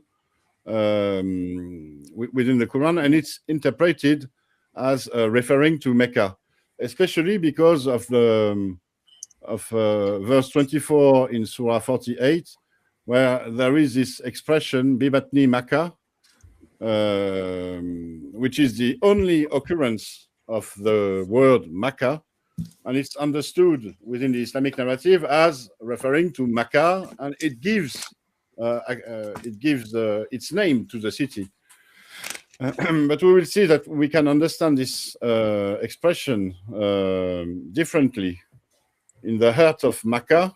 within the Quran, and it's interpreted as referring to Mecca, especially because of the verse 24 in Surah 48, where there is this expression "Bibatni Mecca," which is the only occurrence of the word Mecca, and it's understood within the Islamic narrative as referring to Mecca, and it gives its name to the city. But we will see that we can understand this expression differently. In the heart of Mecca,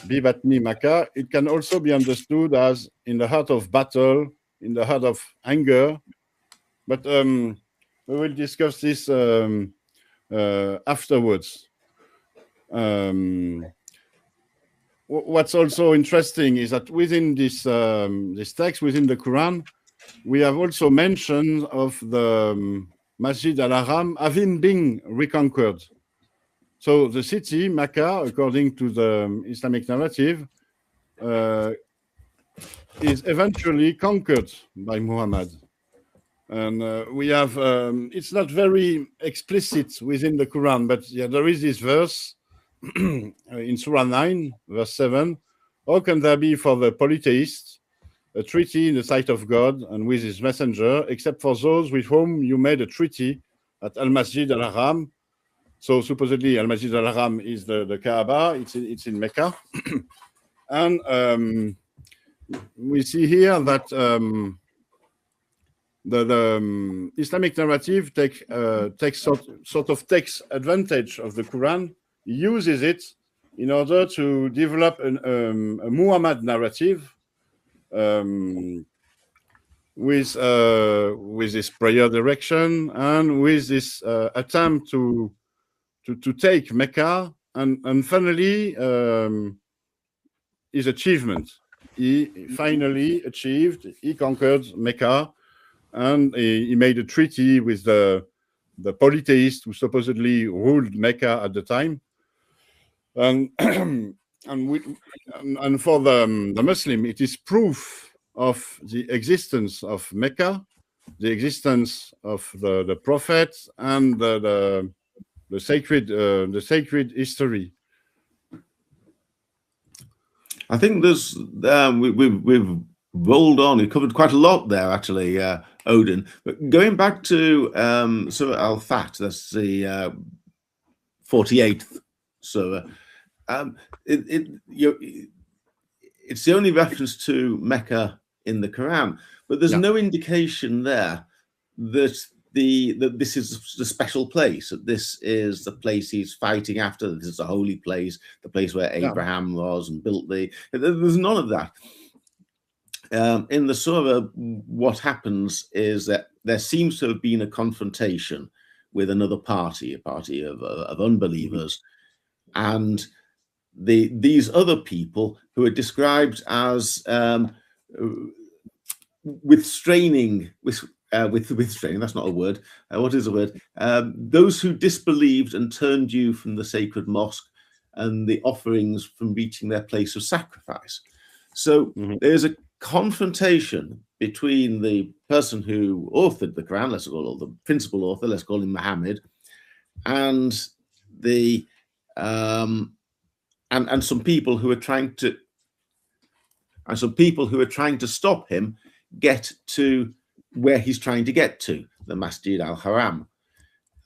Bibatni Mecca, it can also be understood as in the heart of battle, in the heart of anger. But we will discuss this afterwards. What's also interesting is that within this text, within the Quran, we have also mention of the Masjid al-Haram having been reconquered. So the city, Mecca, according to the Islamic narrative, is eventually conquered by Muhammad. And we have, it's not very explicit within the Quran, but yeah, there is this verse in Surah 9, verse 7. How can there be for the polytheists a treaty in the sight of God and with his messenger, except for those with whom you made a treaty at Al-Masjid al-Haram? So supposedly Al-Masjid al-Haram is the Kaaba, it's in Mecca. And we see here that the Islamic narrative takes advantage of the Quran, uses it in order to develop a Muhammad narrative with this prayer direction and with this attempt to take Mecca, and finally his achievement. He finally achieved, he conquered Mecca, and he made a treaty with the polytheist who supposedly ruled Mecca at the time. And and for the Muslim, it is proof of the existence of Mecca, the existence of the prophets, and the sacred history. I think there's we've rolled on. We covered quite a lot there, actually, Odin. But going back to Surah Al-Fat, that's the 48th surah. It's the only reference to Mecca in the Quran, but there's no indication there that this is the special place, that this is the place he's fighting after, this is the holy place, the place where Abraham was and built there's none of that. In the surah, what happens is that there seems to have been a confrontation with another party, a party of unbelievers, and these other people who are described as restraining, that's not a word. What is the word? Those who disbelieved and turned you from the sacred mosque and the offerings from reaching their place of sacrifice. So there's a confrontation between the person who authored the Quran, let's call it, the principal author, let's call him Muhammad, and the and some people who are trying to stop him get to where he's trying to get to, the Masjid al-Haram.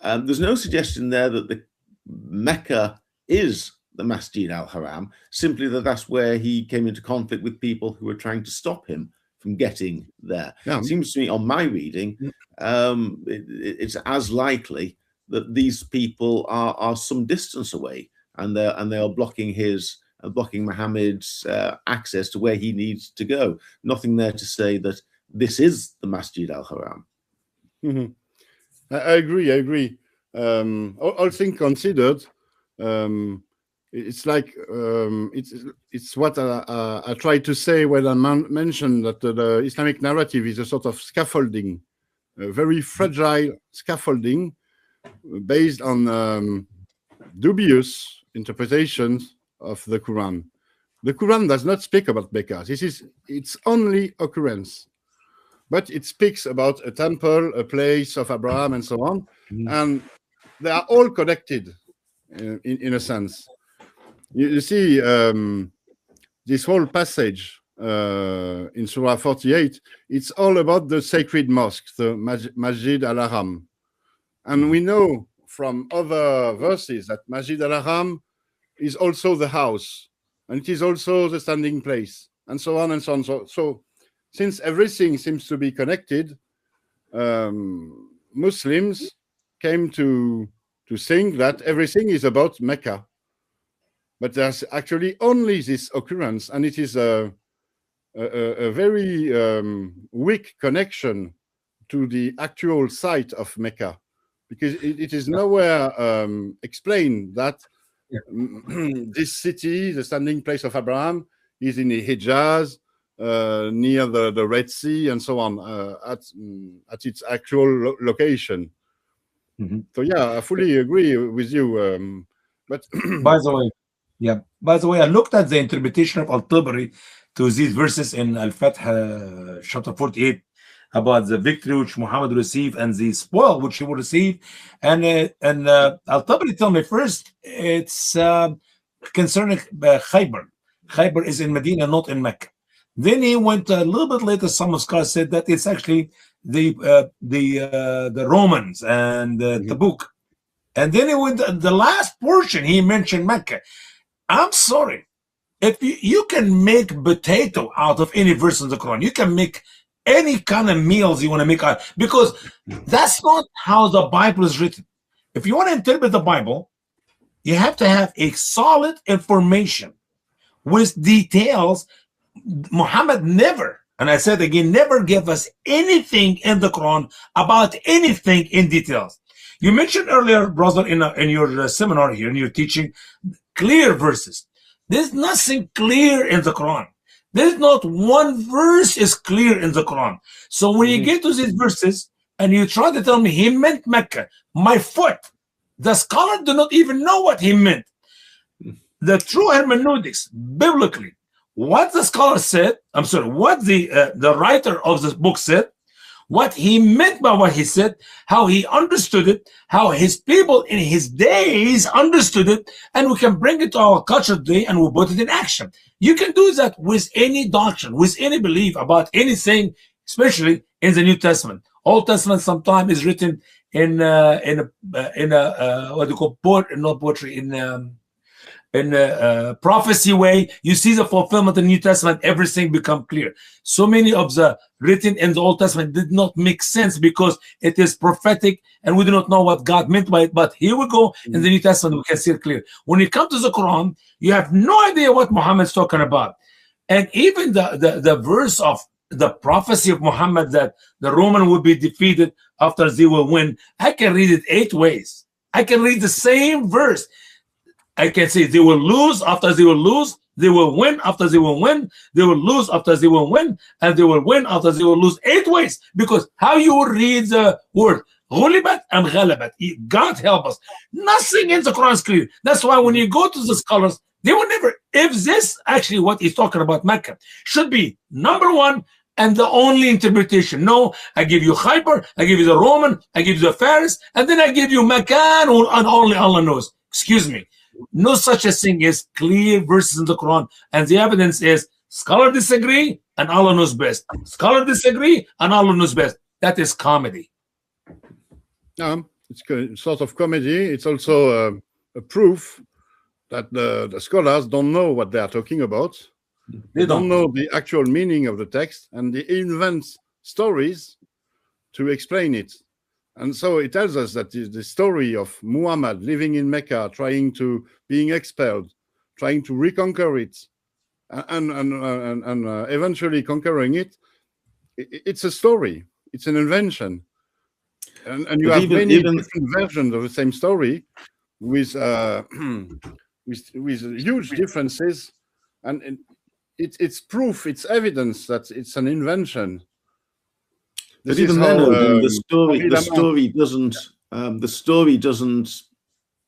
There's no suggestion there that the Mecca is the Masjid al-Haram, simply that's where he came into conflict with people who were trying to stop him from getting there. It seems to me, on my reading, it's as likely that these people are some distance away, and they are blocking Muhammad's access to where he needs to go. Nothing there to say that this is the Masjid al-Haram. I agree. All things considered, it's like it's what I tried to say when I mentioned that the Islamic narrative is a sort of scaffolding, a very fragile scaffolding based on dubious interpretations of the Quran. The Quran does not speak about Mecca. This is its only occurrence, but it speaks about a temple, a place of Abraham, and so on, and they are all connected in a sense. You see, this whole passage in Surah 48, it's all about the sacred mosque, the Masjid al-Haram. And we know from other verses that Masjid al-Haram is also the house, and it is also the standing place, and so on and so on. So since everything seems to be connected, Muslims came to think that everything is about Mecca. But there's actually only this occurrence, and it is a very weak connection to the actual site of Mecca, because it is nowhere explained that this city, the standing place of Abraham, is in the Hijaz, near the Red Sea, and so on, at its actual location. So yeah, I fully agree with you. But by the way, I looked at the interpretation of Al-Tabari to these verses in Al-Fath chapter 48 about the victory which Muhammad received and the spoil which he will receive, and Al-Tabari tell me first it's concerning Khaybar. Khaybar is in Medina, not in Mecca. Then he went a little bit later. Some scholars said that it's actually the Romans and Tabuk. And then he went the last portion. He mentioned Mecca. I'm sorry, if you can make potato out of any verse in the Quran, you can make any kind of meals you want to make out, because that's not how the Bible is written. If you want to interpret the Bible, you have to have a solid information with details. Muhammad never, and I said again, never gave us anything in the Quran about anything in details. You mentioned earlier, brother, in your seminar here, in your teaching, clear verses. There's nothing clear in the Quran. There's not one verse is clear in the Quran. So when you get to these verses, and you try to tell me he meant Mecca, my foot. The scholar do not even know what he meant. The true hermeneutics, biblically, what the scholar said, I'm sorry, what the writer of this book said, what he meant by what he said, how he understood it, how his people in his days understood it, and we can bring it to our culture today and we put it in action. You can do that with any doctrine, with any belief about anything, especially in the New Testament. Old Testament sometimes is written in what do you call not poetry, in a prophecy way. You see the fulfillment in the New Testament, everything become clear. So many of the written in the Old Testament did not make sense because it is prophetic and we do not know what God meant by it. But here we go in the New Testament, we can see it clear. When you come to the Quran, you have no idea what Muhammad's talking about. And even the verse of the prophecy of Muhammad that the Roman would be defeated after they will win, I can read it 8 ways. I can read the same verse. I can say they will lose after they will lose, they will win after they will win, they will lose after they will win, and they will win after they will lose 8 ways. Because how you will read the word غُلِبَتْ and غَلَبَتْ, God help us. Nothing in the Quran is clear. That's why when you go to the scholars, they will never, if this actually what he's talking about Mecca should be number 1 and the only interpretation. No, I give you Khaybar, I give you the Roman, I give you the Faris, and then I give you Mecca and only Allah knows. Excuse me. No such a thing as clear verses in the Quran, and the evidence is scholar disagree and Allah knows best. Scholar disagree and Allah knows best. That is comedy. It's sort of comedy. It's also a proof that the scholars don't know what they are talking about. They don't know the actual meaning of the text, and they invent stories to explain it. And so it tells us that the story of Muhammad living in Mecca, being expelled, trying to reconquer it, and eventually conquering it. It's a story. It's an invention, and you have many different versions of the same story, with huge differences, and it's proof. It's evidence that it's an invention. But even then, the story doesn't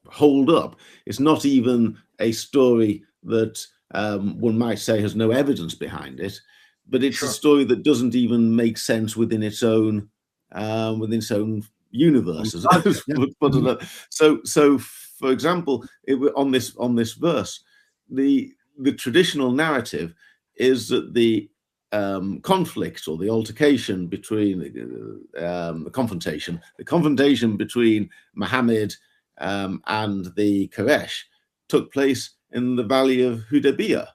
hold up. It's not even a story that one might say has no evidence behind it, but it's a story that doesn't even make sense within its own universe. So, for example, on this verse, the traditional narrative is that the conflict or the altercation between the confrontation between Muhammad and the Quraysh took place in the valley of Hudaybiyah,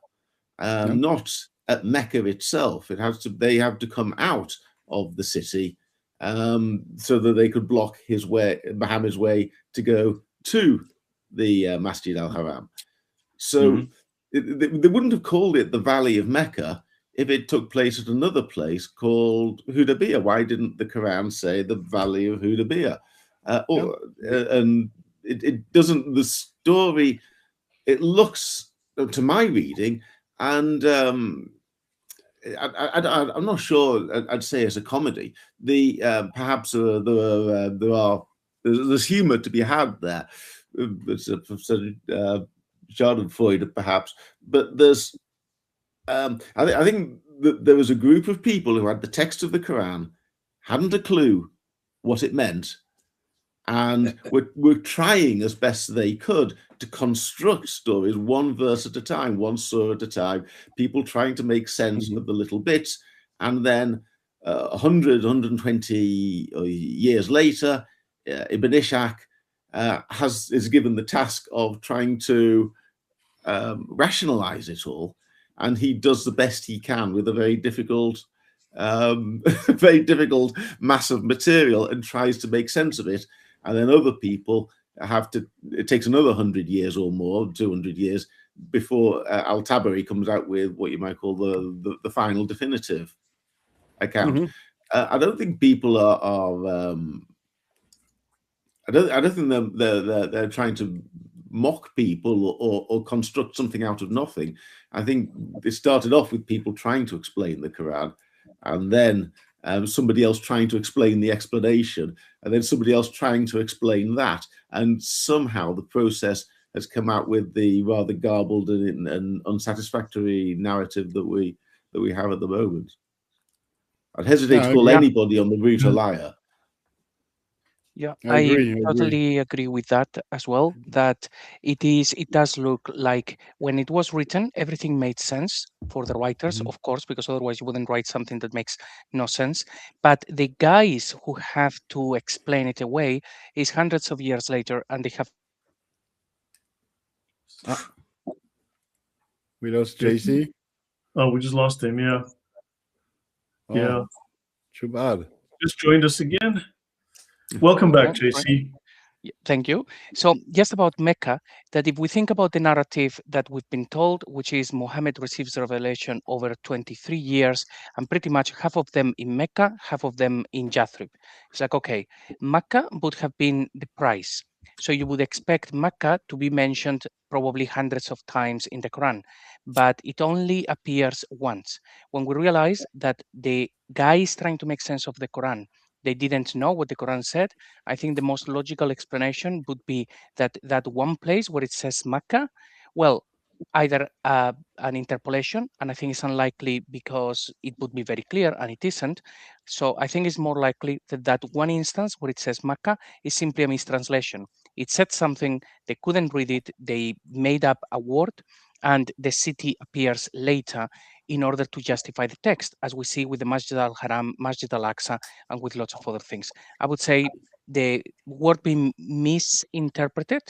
not at Mecca itself. They have to come out of the city so that they could block Muhammad's way to go to the Masjid al-Haram. So they wouldn't have called it the Valley of Mecca if it took place at another place called Hudaybiyah. Why didn't the Quran say the Valley of Hudaybiyah? And it doesn't. The story, it looks, to my reading, and I'm not sure. I'd say it's a comedy. Perhaps there's humour to be had there. It's a Schadenfreude, perhaps, but there's. I think that there was a group of people who had the text of the Quran, hadn't a clue what it meant, and were trying as best they could to construct stories, one verse at a time, one surah at a time, people trying to make sense of the little bits. And then 120 years later, Ibn Ishaq is given the task of trying to rationalize it all. And he does the best he can with a very difficult mass of material and tries to make sense of it. And then other people it takes another 100 years or more, 200 years, before Al-Tabari comes out with what you might call the final definitive account. I don't think people are I don't think they're trying to mock people or construct something out of nothing. I think it started off with people trying to explain the Quran, and then somebody else trying to explain the explanation, and then somebody else trying to explain that, and somehow the process has come out with the rather garbled and unsatisfactory narrative that we have at the moment. I'd hesitate to call anybody on the route a liar. Yeah, I agree. totally agree with that as well, that it does look like when it was written, everything made sense for the writers, of course, because otherwise you wouldn't write something that makes no sense. But the guys who have to explain it away is hundreds of years later, and they have. We lost JC. Oh, we just lost him. Yeah. Oh, yeah. Too bad. Just joined us again. Welcome back, JC. Thank you. So just about Mecca, that if we think about the narrative that we've been told, which is Muhammad receives the revelation over 23 years, and pretty much half of them in Mecca, half of them in Yathrib. It's like, okay, Mecca would have been the price. So you would expect Mecca to be mentioned probably hundreds of times in the Quran, but it only appears once. When we realize that the guy is trying to make sense of the Quran, they didn't know what the Quran said, I think the most logical explanation would be that one place where it says Mecca, well, either an interpolation, and I think it's unlikely because it would be very clear, and it isn't. So I think it's more likely that one instance where it says Mecca is simply a mistranslation. It said something, they couldn't read it, they made up a word, and the city appears later in order to justify the text, as we see with the Masjid al-Haram, Masjid al-Aqsa, and with lots of other things. I would say the word being misinterpreted,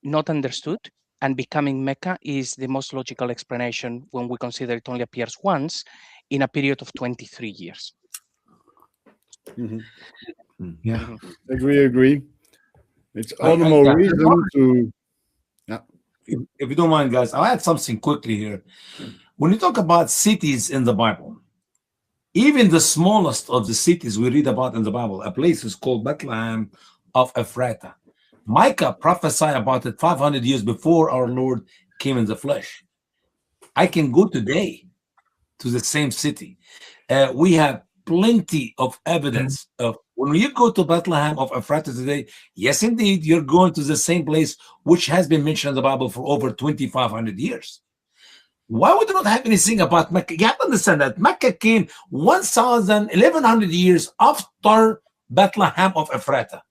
not understood, and becoming Mecca is the most logical explanation when we consider it only appears once in a period of 23 years. Yeah. Agree. It's all the more reason to... If you don't mind, guys, I'll add something quickly here. When you talk about cities in the Bible, even the smallest of the cities we read about in the Bible, a place is called Bethlehem of Ephrata. Micah prophesied about it 500 years before our Lord came in the flesh. I can go today to the same city. We have plenty of evidence of when you go to Bethlehem of Ephrata today, yes, indeed, you're going to the same place which has been mentioned in the Bible for over 2,500 years. Why would you not have anything about Mecca? You have to understand that Mecca came 1,100 years after Bethlehem of Ephrata.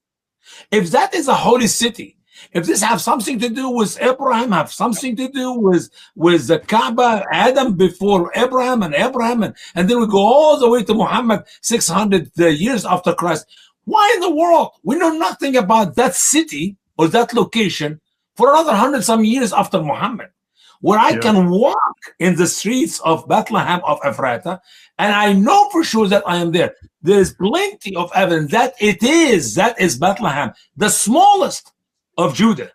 If that is a holy city, if this have something to do with Abraham, have something to do with the Kaaba, Adam before Abraham, and then we go all the way to Muhammad 600 years after Christ. Why in the world? We know nothing about that city or that location for another 100-some years after Muhammad, where I can walk in the streets of Bethlehem of Ephrata, and I know for sure that I am there. There is plenty of evidence that that is Bethlehem, the smallest of Judah.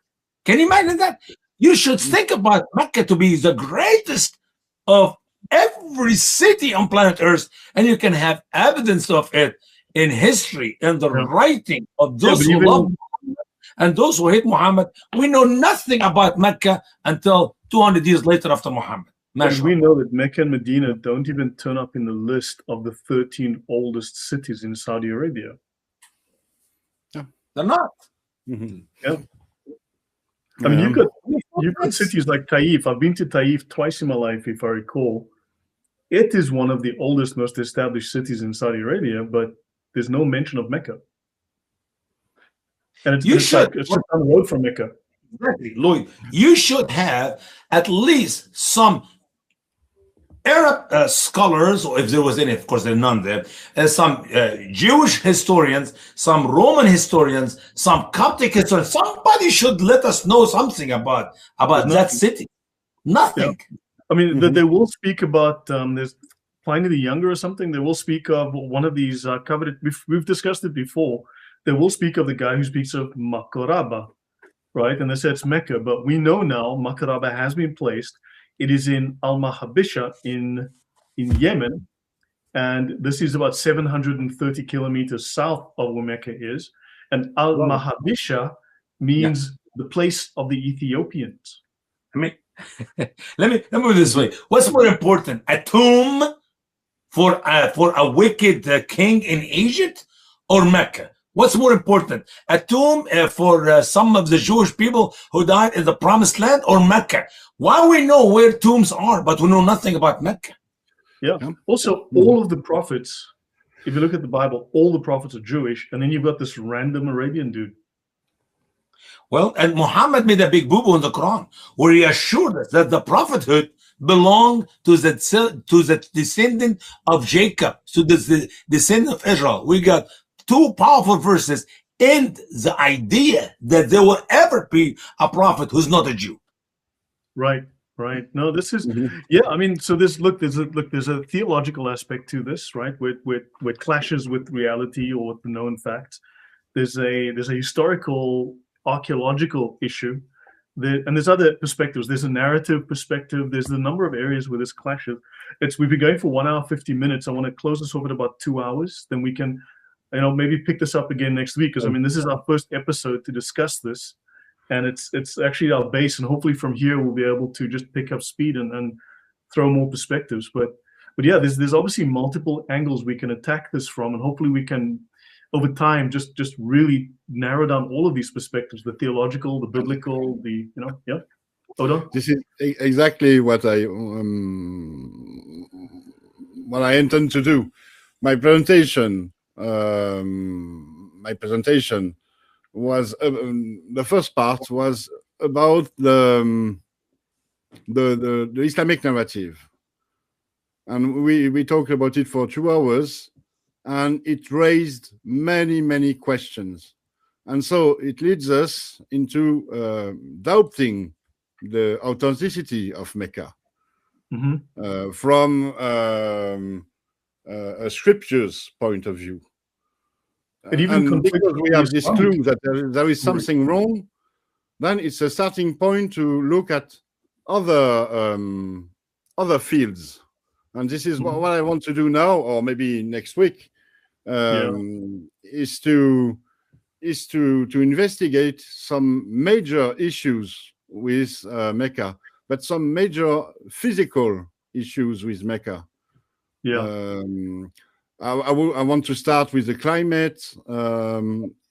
Can you imagine that? You should think about Mecca to be the greatest of every city on planet Earth, and you can have evidence of it in history, in the writing of those who love Muhammad and those who hate Muhammad. We know nothing about Mecca until 200 years later after Muhammad. And we know that Mecca and Medina don't even turn up in the list of the 13 oldest cities in Saudi Arabia. Yeah. They're not. Yeah. I mean, you've got cities like Taif. I've been to Taif twice in my life, if I recall. It is one of the oldest, most established cities in Saudi Arabia, but there's no mention of Mecca. And it's just down the road from Mecca. Exactly, Lloyd. You should have at least some Arab scholars, or if there was any, of course there are none there, some Jewish historians, some Roman historians, some Coptic historians. Somebody should let us know something about that city. Nothing. Yeah. I mean, they will speak about, there's Pliny the Younger or something. They will speak of one of these coveted, we've discussed it before. They will speak of the guy who speaks of Makaraba, right? And they say it's Mecca, but we know now Makaraba has been placed. It is in Al-Mahabisha in Yemen, and this is about 730 kilometers south of where Mecca is. And Al-Mahabisha means the place of the Ethiopians. I mean, let me put it this way. What's more important, a tomb for a wicked king in Egypt or Mecca? What's more important, a tomb for some of the Jewish people who died in the Promised Land, or Mecca? Why we know where tombs are, but we know nothing about Mecca? Yeah. Also, all of the prophets, if you look at the Bible, all the prophets are Jewish, and then you've got this random Arabian dude. Well, and Muhammad made a big boo-boo in the Quran, where he assured us that the prophethood belonged to the descendant of Jacob, to the descendant of Israel. We got two powerful verses in the idea that there will ever be a prophet who's not a Jew. Right. Right. No, this is yeah. I mean, so there's a theological aspect to this, right? With clashes with reality or with the known facts. There's a historical, archaeological issue, and there's other perspectives. There's a narrative perspective. There's a number of areas where this clashes. We've been going for 1 hour 50 minutes. I want to close this off at about 2 hours. Then we can, maybe pick this up again next week, because I mean, this is our first episode to discuss this. And it's actually our base, and hopefully from here we'll be able to just pick up speed and throw more perspectives. But yeah, there's obviously multiple angles we can attack this from, and hopefully we can, over time, just really narrow down all of these perspectives: the theological, the biblical, yeah. Odon? This is exactly what I intend to do. My presentation was the first part was about the Islamic narrative, and we talked about it for 2 hours, and it raised many questions, and so it leads us into doubting the authenticity of Mecca from a scripture's point of view. And because we have this clue that there is something wrong, then it's a starting point to look at other fields. And this is what I want to do now, or maybe next week, is to investigate some major issues with Mecca, but some major physical issues with Mecca. Yeah. I want to start with the climate,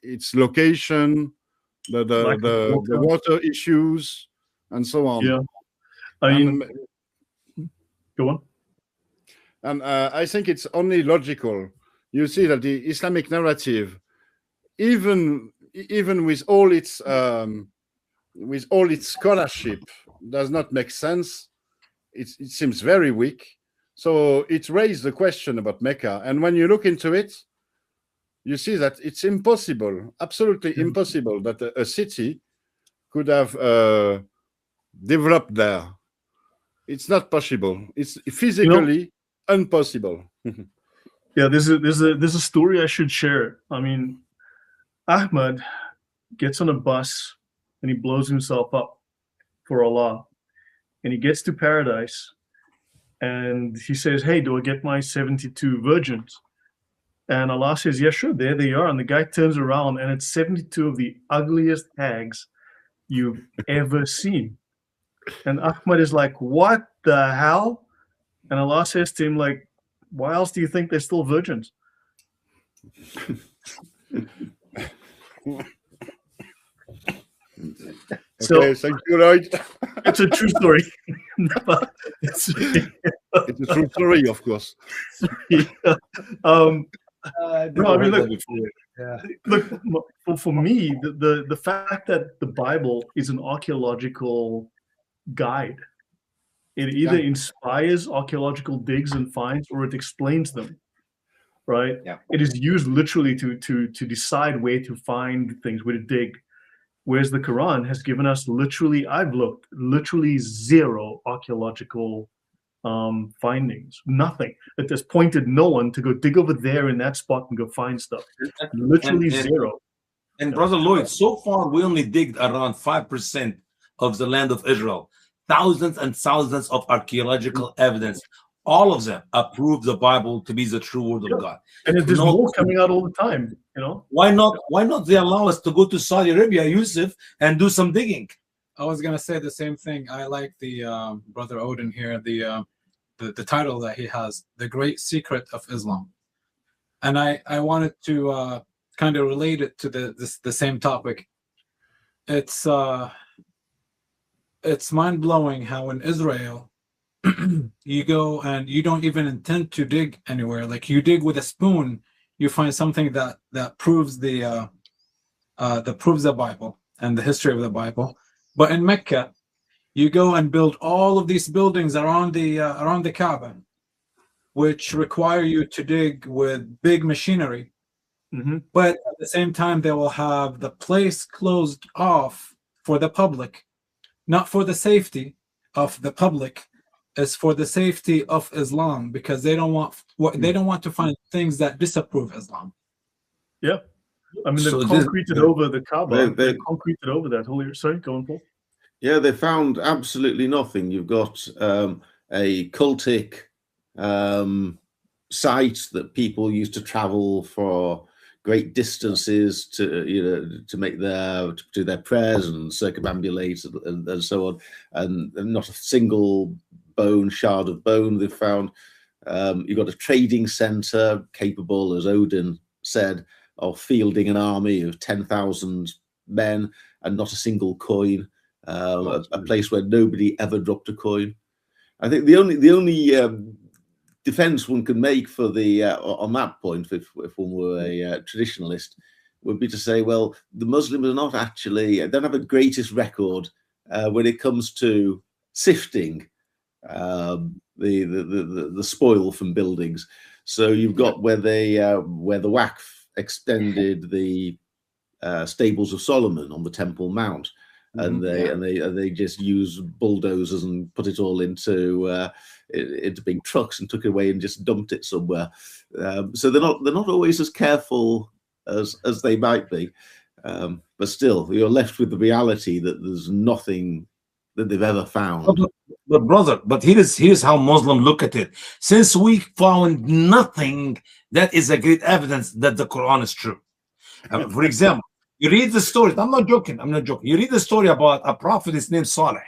its location, the water issues, and so on. Yeah, I mean, go on. And I think it's only logical. You see that the Islamic narrative, even with all its scholarship, does not make sense. It seems very weak. So it raised the question about Mecca. And when you look into it, you see that it's impossible, absolutely impossible, that a city could have developed there. It's not possible. It's physically impossible. Yeah, there's a story I should share. I mean, Ahmad gets on a bus and he blows himself up for Allah. And he gets to paradise. And he says, "Hey, do I get my 72 virgins?" And Allah says, "Yeah, sure, there they are." And the guy turns around and it's 72 of the ugliest hags you've ever seen. And Ahmad is like, "What the hell?" And Allah says to him, like, "Why else do you think they're still virgins?" So, okay, thank you, Lloyd. It's a true story. It's a true story, of course. No, I mean, look, for me, the fact that the Bible is an archaeological guide, it either inspires archaeological digs and finds, or it explains them, right? Yeah. It is used literally to decide where to find things, where to dig. Whereas the Quran has given us I've looked, literally zero archaeological findings, nothing. It has pointed no one to go dig over there in that spot and go find stuff. Literally zero. And Brother Lloyd, so far we only digged around 5% of the land of Israel. Thousands and thousands of archaeological evidence. All of them approve the Bible to be the true word of God. And there's more coming out all the time, Why not they allow us to go to Saudi Arabia, Yusuf, and do some digging? I was gonna say the same thing. I like the brother Odin here. the title that he has, The Great Secret of Islam. And I wanted to kind of relate it to the same topic. It's mind-blowing how in Israel you go and you don't even intend to dig anywhere. Like you dig with a spoon, you find something that proves the Bible and the history of the Bible. But in Mecca, you go and build all of these buildings around the Kaaba, which require you to dig with big machinery. Mm-hmm. But at the same time, they will have the place closed off for the public, not for the safety of the public, it's for the safety of Islam, because they don't want to find things that disapprove Islam. Yeah, I mean, they've So concreted over the Kaaba. They- They've concreted over that. Holy, sorry, go on, Paul. Yeah, they found absolutely nothing. You've got a cultic site that people used to travel for great distances to make to do their prayers and circumambulate and so on, and not a single shard of bone they've found. You've got a trading center capable, as Odin said, of fielding an army of 10,000 men and not a single coin. A place where nobody ever dropped a coin. I think the only defense one could make for on that point, if one were a traditionalist, would be to say, well, the Muslims are not actually, don't have a greatest record when it comes to sifting the spoil from buildings. So you've got where the Waqf extended the stables of Solomon on the Temple Mount. And they just use bulldozers and put it all into big trucks and took it away and just dumped it somewhere. So they're not always as careful as they might be. But still, you're left with the reality that there's nothing that they've ever found. But brother, here's how Muslims look at it. Since we found nothing, that is a great evidence that the Quran is true. For example, you read the story. I'm not joking. You read the story about a prophet. His name Saleh,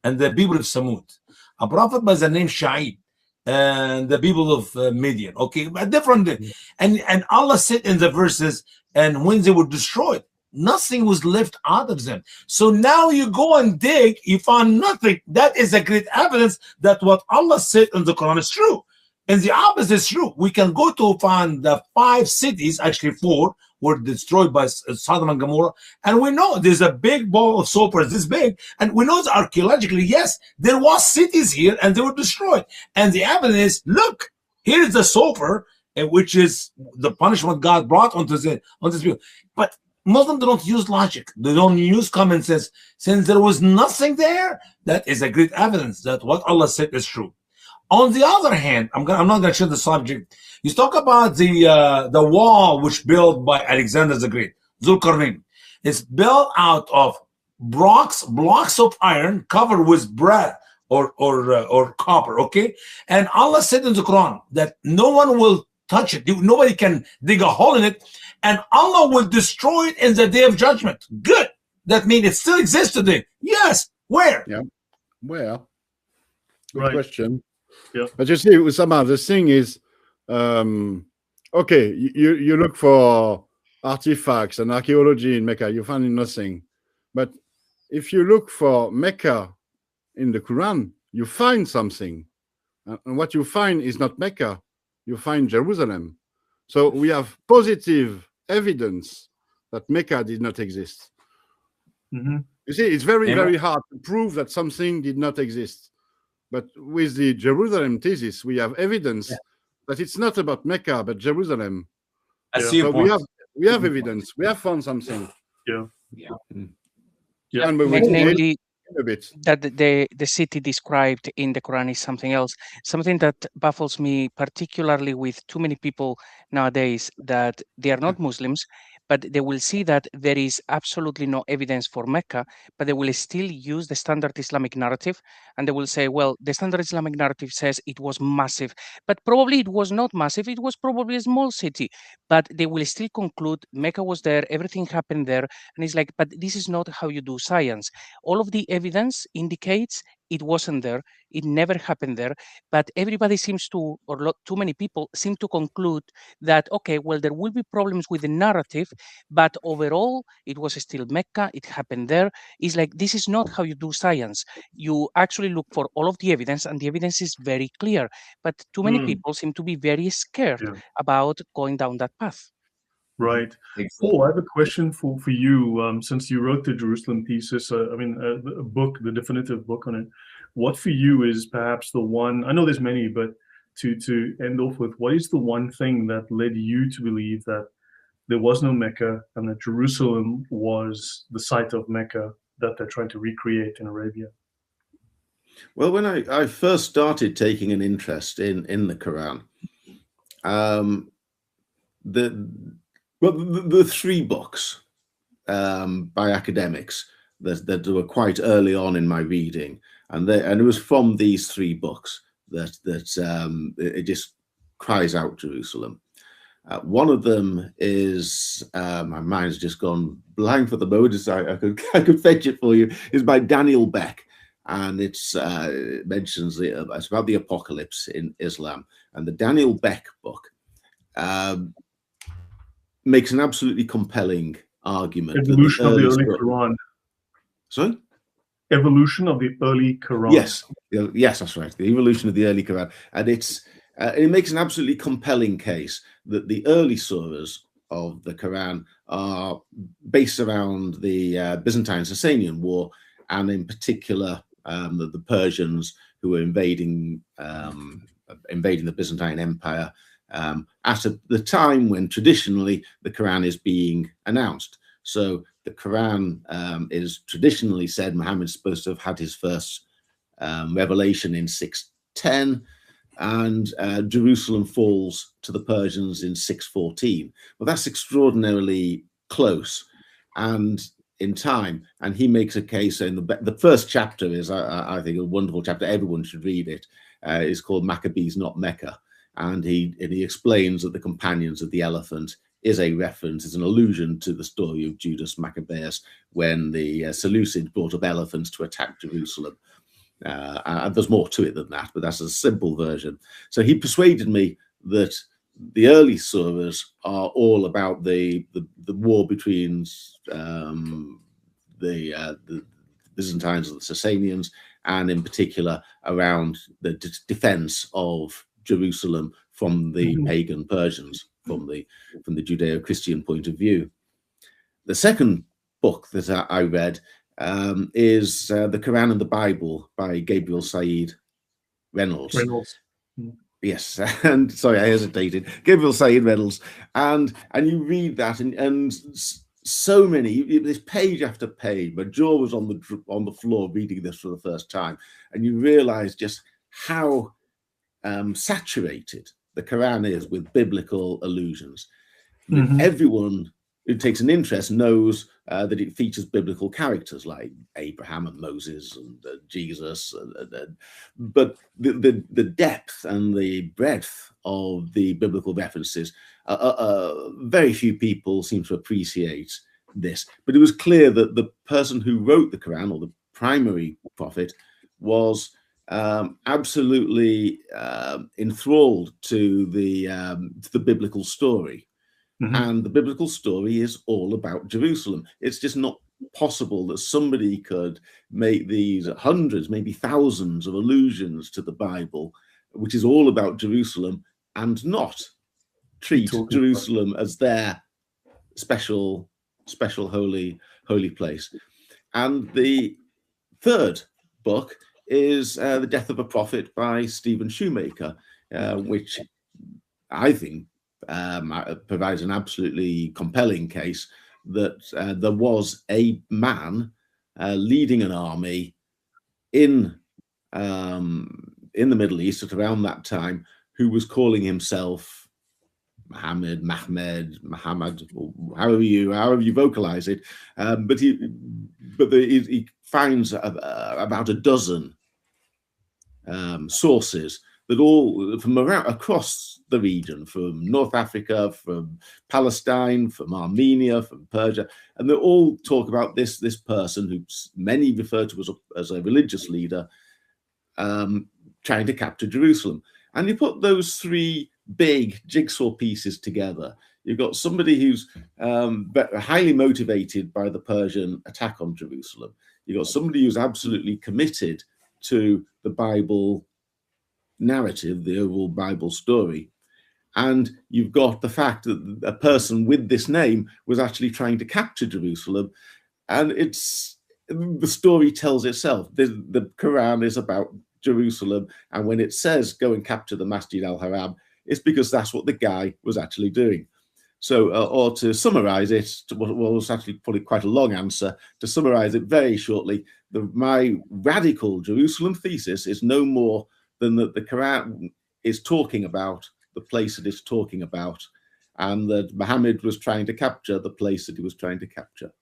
and the people of Samud. A prophet by the name Shaib, and the people of Midian. Okay, but different. And Allah said in the verses, and when they were destroyed, nothing was left out of them. So now you go and dig, you find nothing. That is a great evidence that what Allah said in the Quran is true. And the opposite is true. We can go to find the 5 cities, actually 4, were destroyed by Sodom and Gomorrah. And we know there's a big ball of sulfur this big. And we know that archaeologically, yes, there was cities here and they were destroyed. And the evidence is, look, here is the sulfur, which is the punishment God brought onto this people. But Muslims don't use logic. They don't use common sense. Since there was nothing there, that is a great evidence that what Allah said is true. On the other hand, I'm not going to share the subject. You talk about the wall which built by Alexander the Great, Zulkarnain. It's built out of blocks of iron covered with brass or copper. Okay, and Allah said in the Quran that no one will touch it. Nobody can dig a hole in it, and Allah will destroy it in the day of judgment. Good. That means it still exists today. Yes. Where? Yeah. Where? Good Right. question. Yeah. But you see, Usama, the thing is, okay, you look for artifacts and archaeology in Mecca, you find nothing. But if you look for Mecca in the Quran, you find something. And what you find is not Mecca, you find Jerusalem. So we have positive evidence that Mecca did not exist. Mm-hmm. You see, it's very hard to prove that something did not exist. But with the Jerusalem thesis, we have evidence that it's not about Mecca, but Jerusalem. I see your So point. we have evidence. We have found something. Yeah. Yeah. And we will Namely, a bit. that the city described in the Quran is something else. Something that baffles me particularly with too many people nowadays, that they are not Muslims, but they will see that there is absolutely no evidence for Mecca, but they will still use the standard Islamic narrative, and they will say, well, the standard Islamic narrative says it was massive, but probably it was not massive, it was probably a small city, but they will still conclude Mecca was there, everything happened there, and it's like, but this is not how you do science. All of the evidence indicates it wasn't there. It never happened there. But everybody seems to, or too many people seem to conclude that, okay, well, there will be problems with the narrative, but overall, it was still Mecca. It happened there. It's like, this is not how you do science. You actually look for all of the evidence, and the evidence is very clear. But too many people seem to be very scared about going down that path. Right. Exactly. Paul, I have a question for you. Since you wrote the Jerusalem thesis, a book, the definitive book on it, what for you is perhaps the one, I know there's many, but to end off with, what is the one thing that led you to believe that there was no Mecca and that Jerusalem was the site of Mecca that they're trying to recreate in Arabia? Well, when I first started taking an interest in the Quran, the three books by academics that were quite early on in my reading, and it was from these three books that it just cries out Jerusalem. One of them is, my mind's just gone blank for the moment. I could fetch it for you. Is by Daniel Beck, and it mentions it's about the apocalypse in Islam. And the Daniel Beck book makes an absolutely compelling argument. Evolution of the early Quran. Sorry? Evolution of the early Quran. Yes, that's right. The evolution of the early Quran, and it makes an absolutely compelling case that the early surahs of the Quran are based around the Byzantine-Sasanian War, and in particular the Persians who were invading the Byzantine Empire at the time when traditionally the Quran is being announced. So the Quran is traditionally said Muhammad's supposed to have had his first revelation in 610, and Jerusalem falls to the Persians in 614. Well, that's extraordinarily close and in time. And he makes a case in the first chapter is, I think, a wonderful chapter. Everyone should read it. It's called Maccabees, Not Mecca. And he explains that the companions of the elephant is a reference, is an allusion to the story of Judas Maccabeus when the Seleucids brought up elephants to attack Jerusalem. And there's more to it than that, but that's a simple version. So he persuaded me that the early surahs are all about the war between the Byzantines and the Sasanians, and in particular around the defense of Jerusalem from the pagan Persians, from the Judeo-Christian point of view. The second book that I read is The Quran and the Bible by Gabriel Said Reynolds. Yes, and sorry, I hesitated. Gabriel Said Reynolds, and you read that, and so many, this page after page. My jaw was on the floor reading this for the first time, and you realise just how saturated the Quran is with biblical allusions. Everyone who takes an interest knows that it features biblical characters like Abraham and Moses and Jesus, but the depth and the breadth of the biblical references, very few people seem to appreciate this. But it was clear that the person who wrote the Quran, or the primary prophet, was absolutely enthralled to the biblical story. And the biblical story is all about Jerusalem. It's just not possible that somebody could make these hundreds, maybe thousands of allusions to the Bible, which is all about Jerusalem, and not treat Jerusalem as their special holy place. And the third book is The Death of a Prophet by Stephen Shoemaker, which I think provides an absolutely compelling case that there was a man leading an army in the Middle East at around that time who was calling himself Muhammad, however you vocalize it, but he finds about a dozen sources that all from around across the region, from North Africa, from Palestine, from Armenia, from Persia, and they all talk about this person who many refer to as a religious leader, trying to capture Jerusalem. And you put those three big jigsaw pieces together. You've got somebody who's highly motivated by the Persian attack on Jerusalem. You've got somebody who's absolutely committed to the Bible narrative, the overall Bible story. And you've got the fact that a person with this name was actually trying to capture Jerusalem. And the story tells itself. The Quran is about Jerusalem. And when it says, go and capture the Masjid al-Haram, it's because that's what the guy was actually doing. So, or to summarize it, what was actually probably quite a long answer, to summarize it very shortly, my radical Jerusalem thesis is no more than that the Quran is talking about the place it is talking about, and that Muhammad was trying to capture the place that he was trying to capture.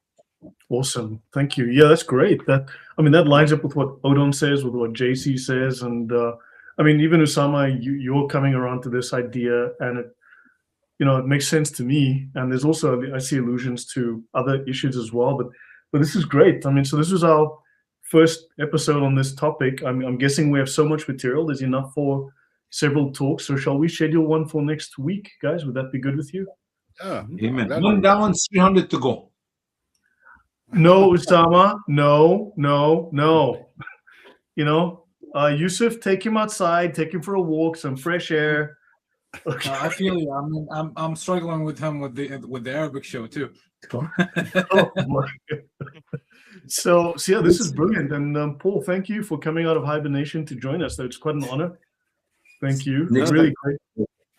Awesome. Thank you. Yeah, that's great. That lines up with what Odon says, with what JC says. And even Usama, you're coming around to this idea, and it makes sense to me. And there's also, I see allusions to other issues as well, but this is great. So this was our first episode on this topic. I'm guessing we have so much material. There's enough for several talks. So shall we schedule one for next week, guys? Would that be good with you? Yeah. Amen. One down, 300 to go. No, Usama. No. Yusuf, take him outside, take him for a walk, some fresh air. Okay. I feel you. I'm struggling with him with the Arabic show too. So yeah, this is brilliant. And Paul, thank you for coming out of hibernation to join us. It's quite an honor. Thank you. Really great.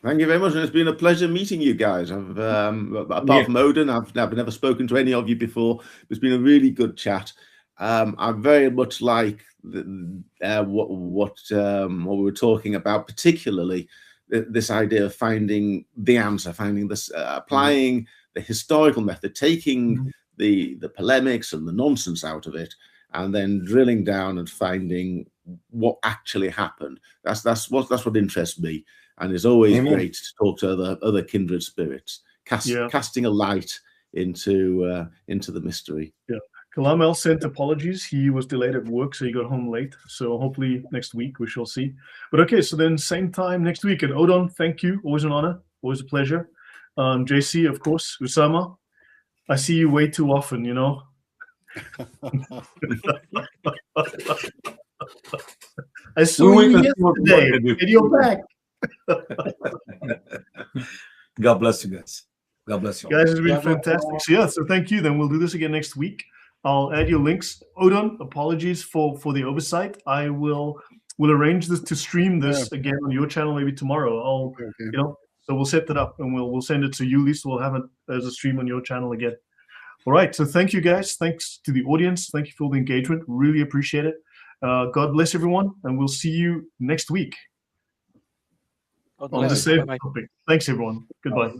Thank you very much. And it's been a pleasure meeting you guys. Apart from Odin, I've never spoken to any of you before. It's been a really good chat. I very much like what we were talking about, particularly this idea of finding the answer, finding this, applying the historical method, taking the polemics and the nonsense out of it, and then drilling down and finding what actually happened. That's what interests me, and it's always great to talk to other kindred spirits, casting a light into the mystery. Yeah. Kalam El sent apologies. He was delayed at work, so he got home late. So hopefully next week we shall see. But okay, so then same time next week. And Odon, thank you. Always an honor. Always a pleasure. JC, of course. Usama, I see you way too often, I saw you yesterday. And you're back. God bless you guys. God bless you. Guys, it's been fantastic. So thank you. Then we'll do this again next week. I'll add your links. Odon, apologies for the oversight. I will arrange this to stream this again on your channel maybe tomorrow. So we'll set that up and we'll send it to you, Lisa. We'll have it as a stream on your channel again. All right. So thank you, guys. Thanks to the audience. Thank you for the engagement. Really appreciate it. God bless everyone, and we'll see you next week on the same topic. Thanks, everyone. Goodbye.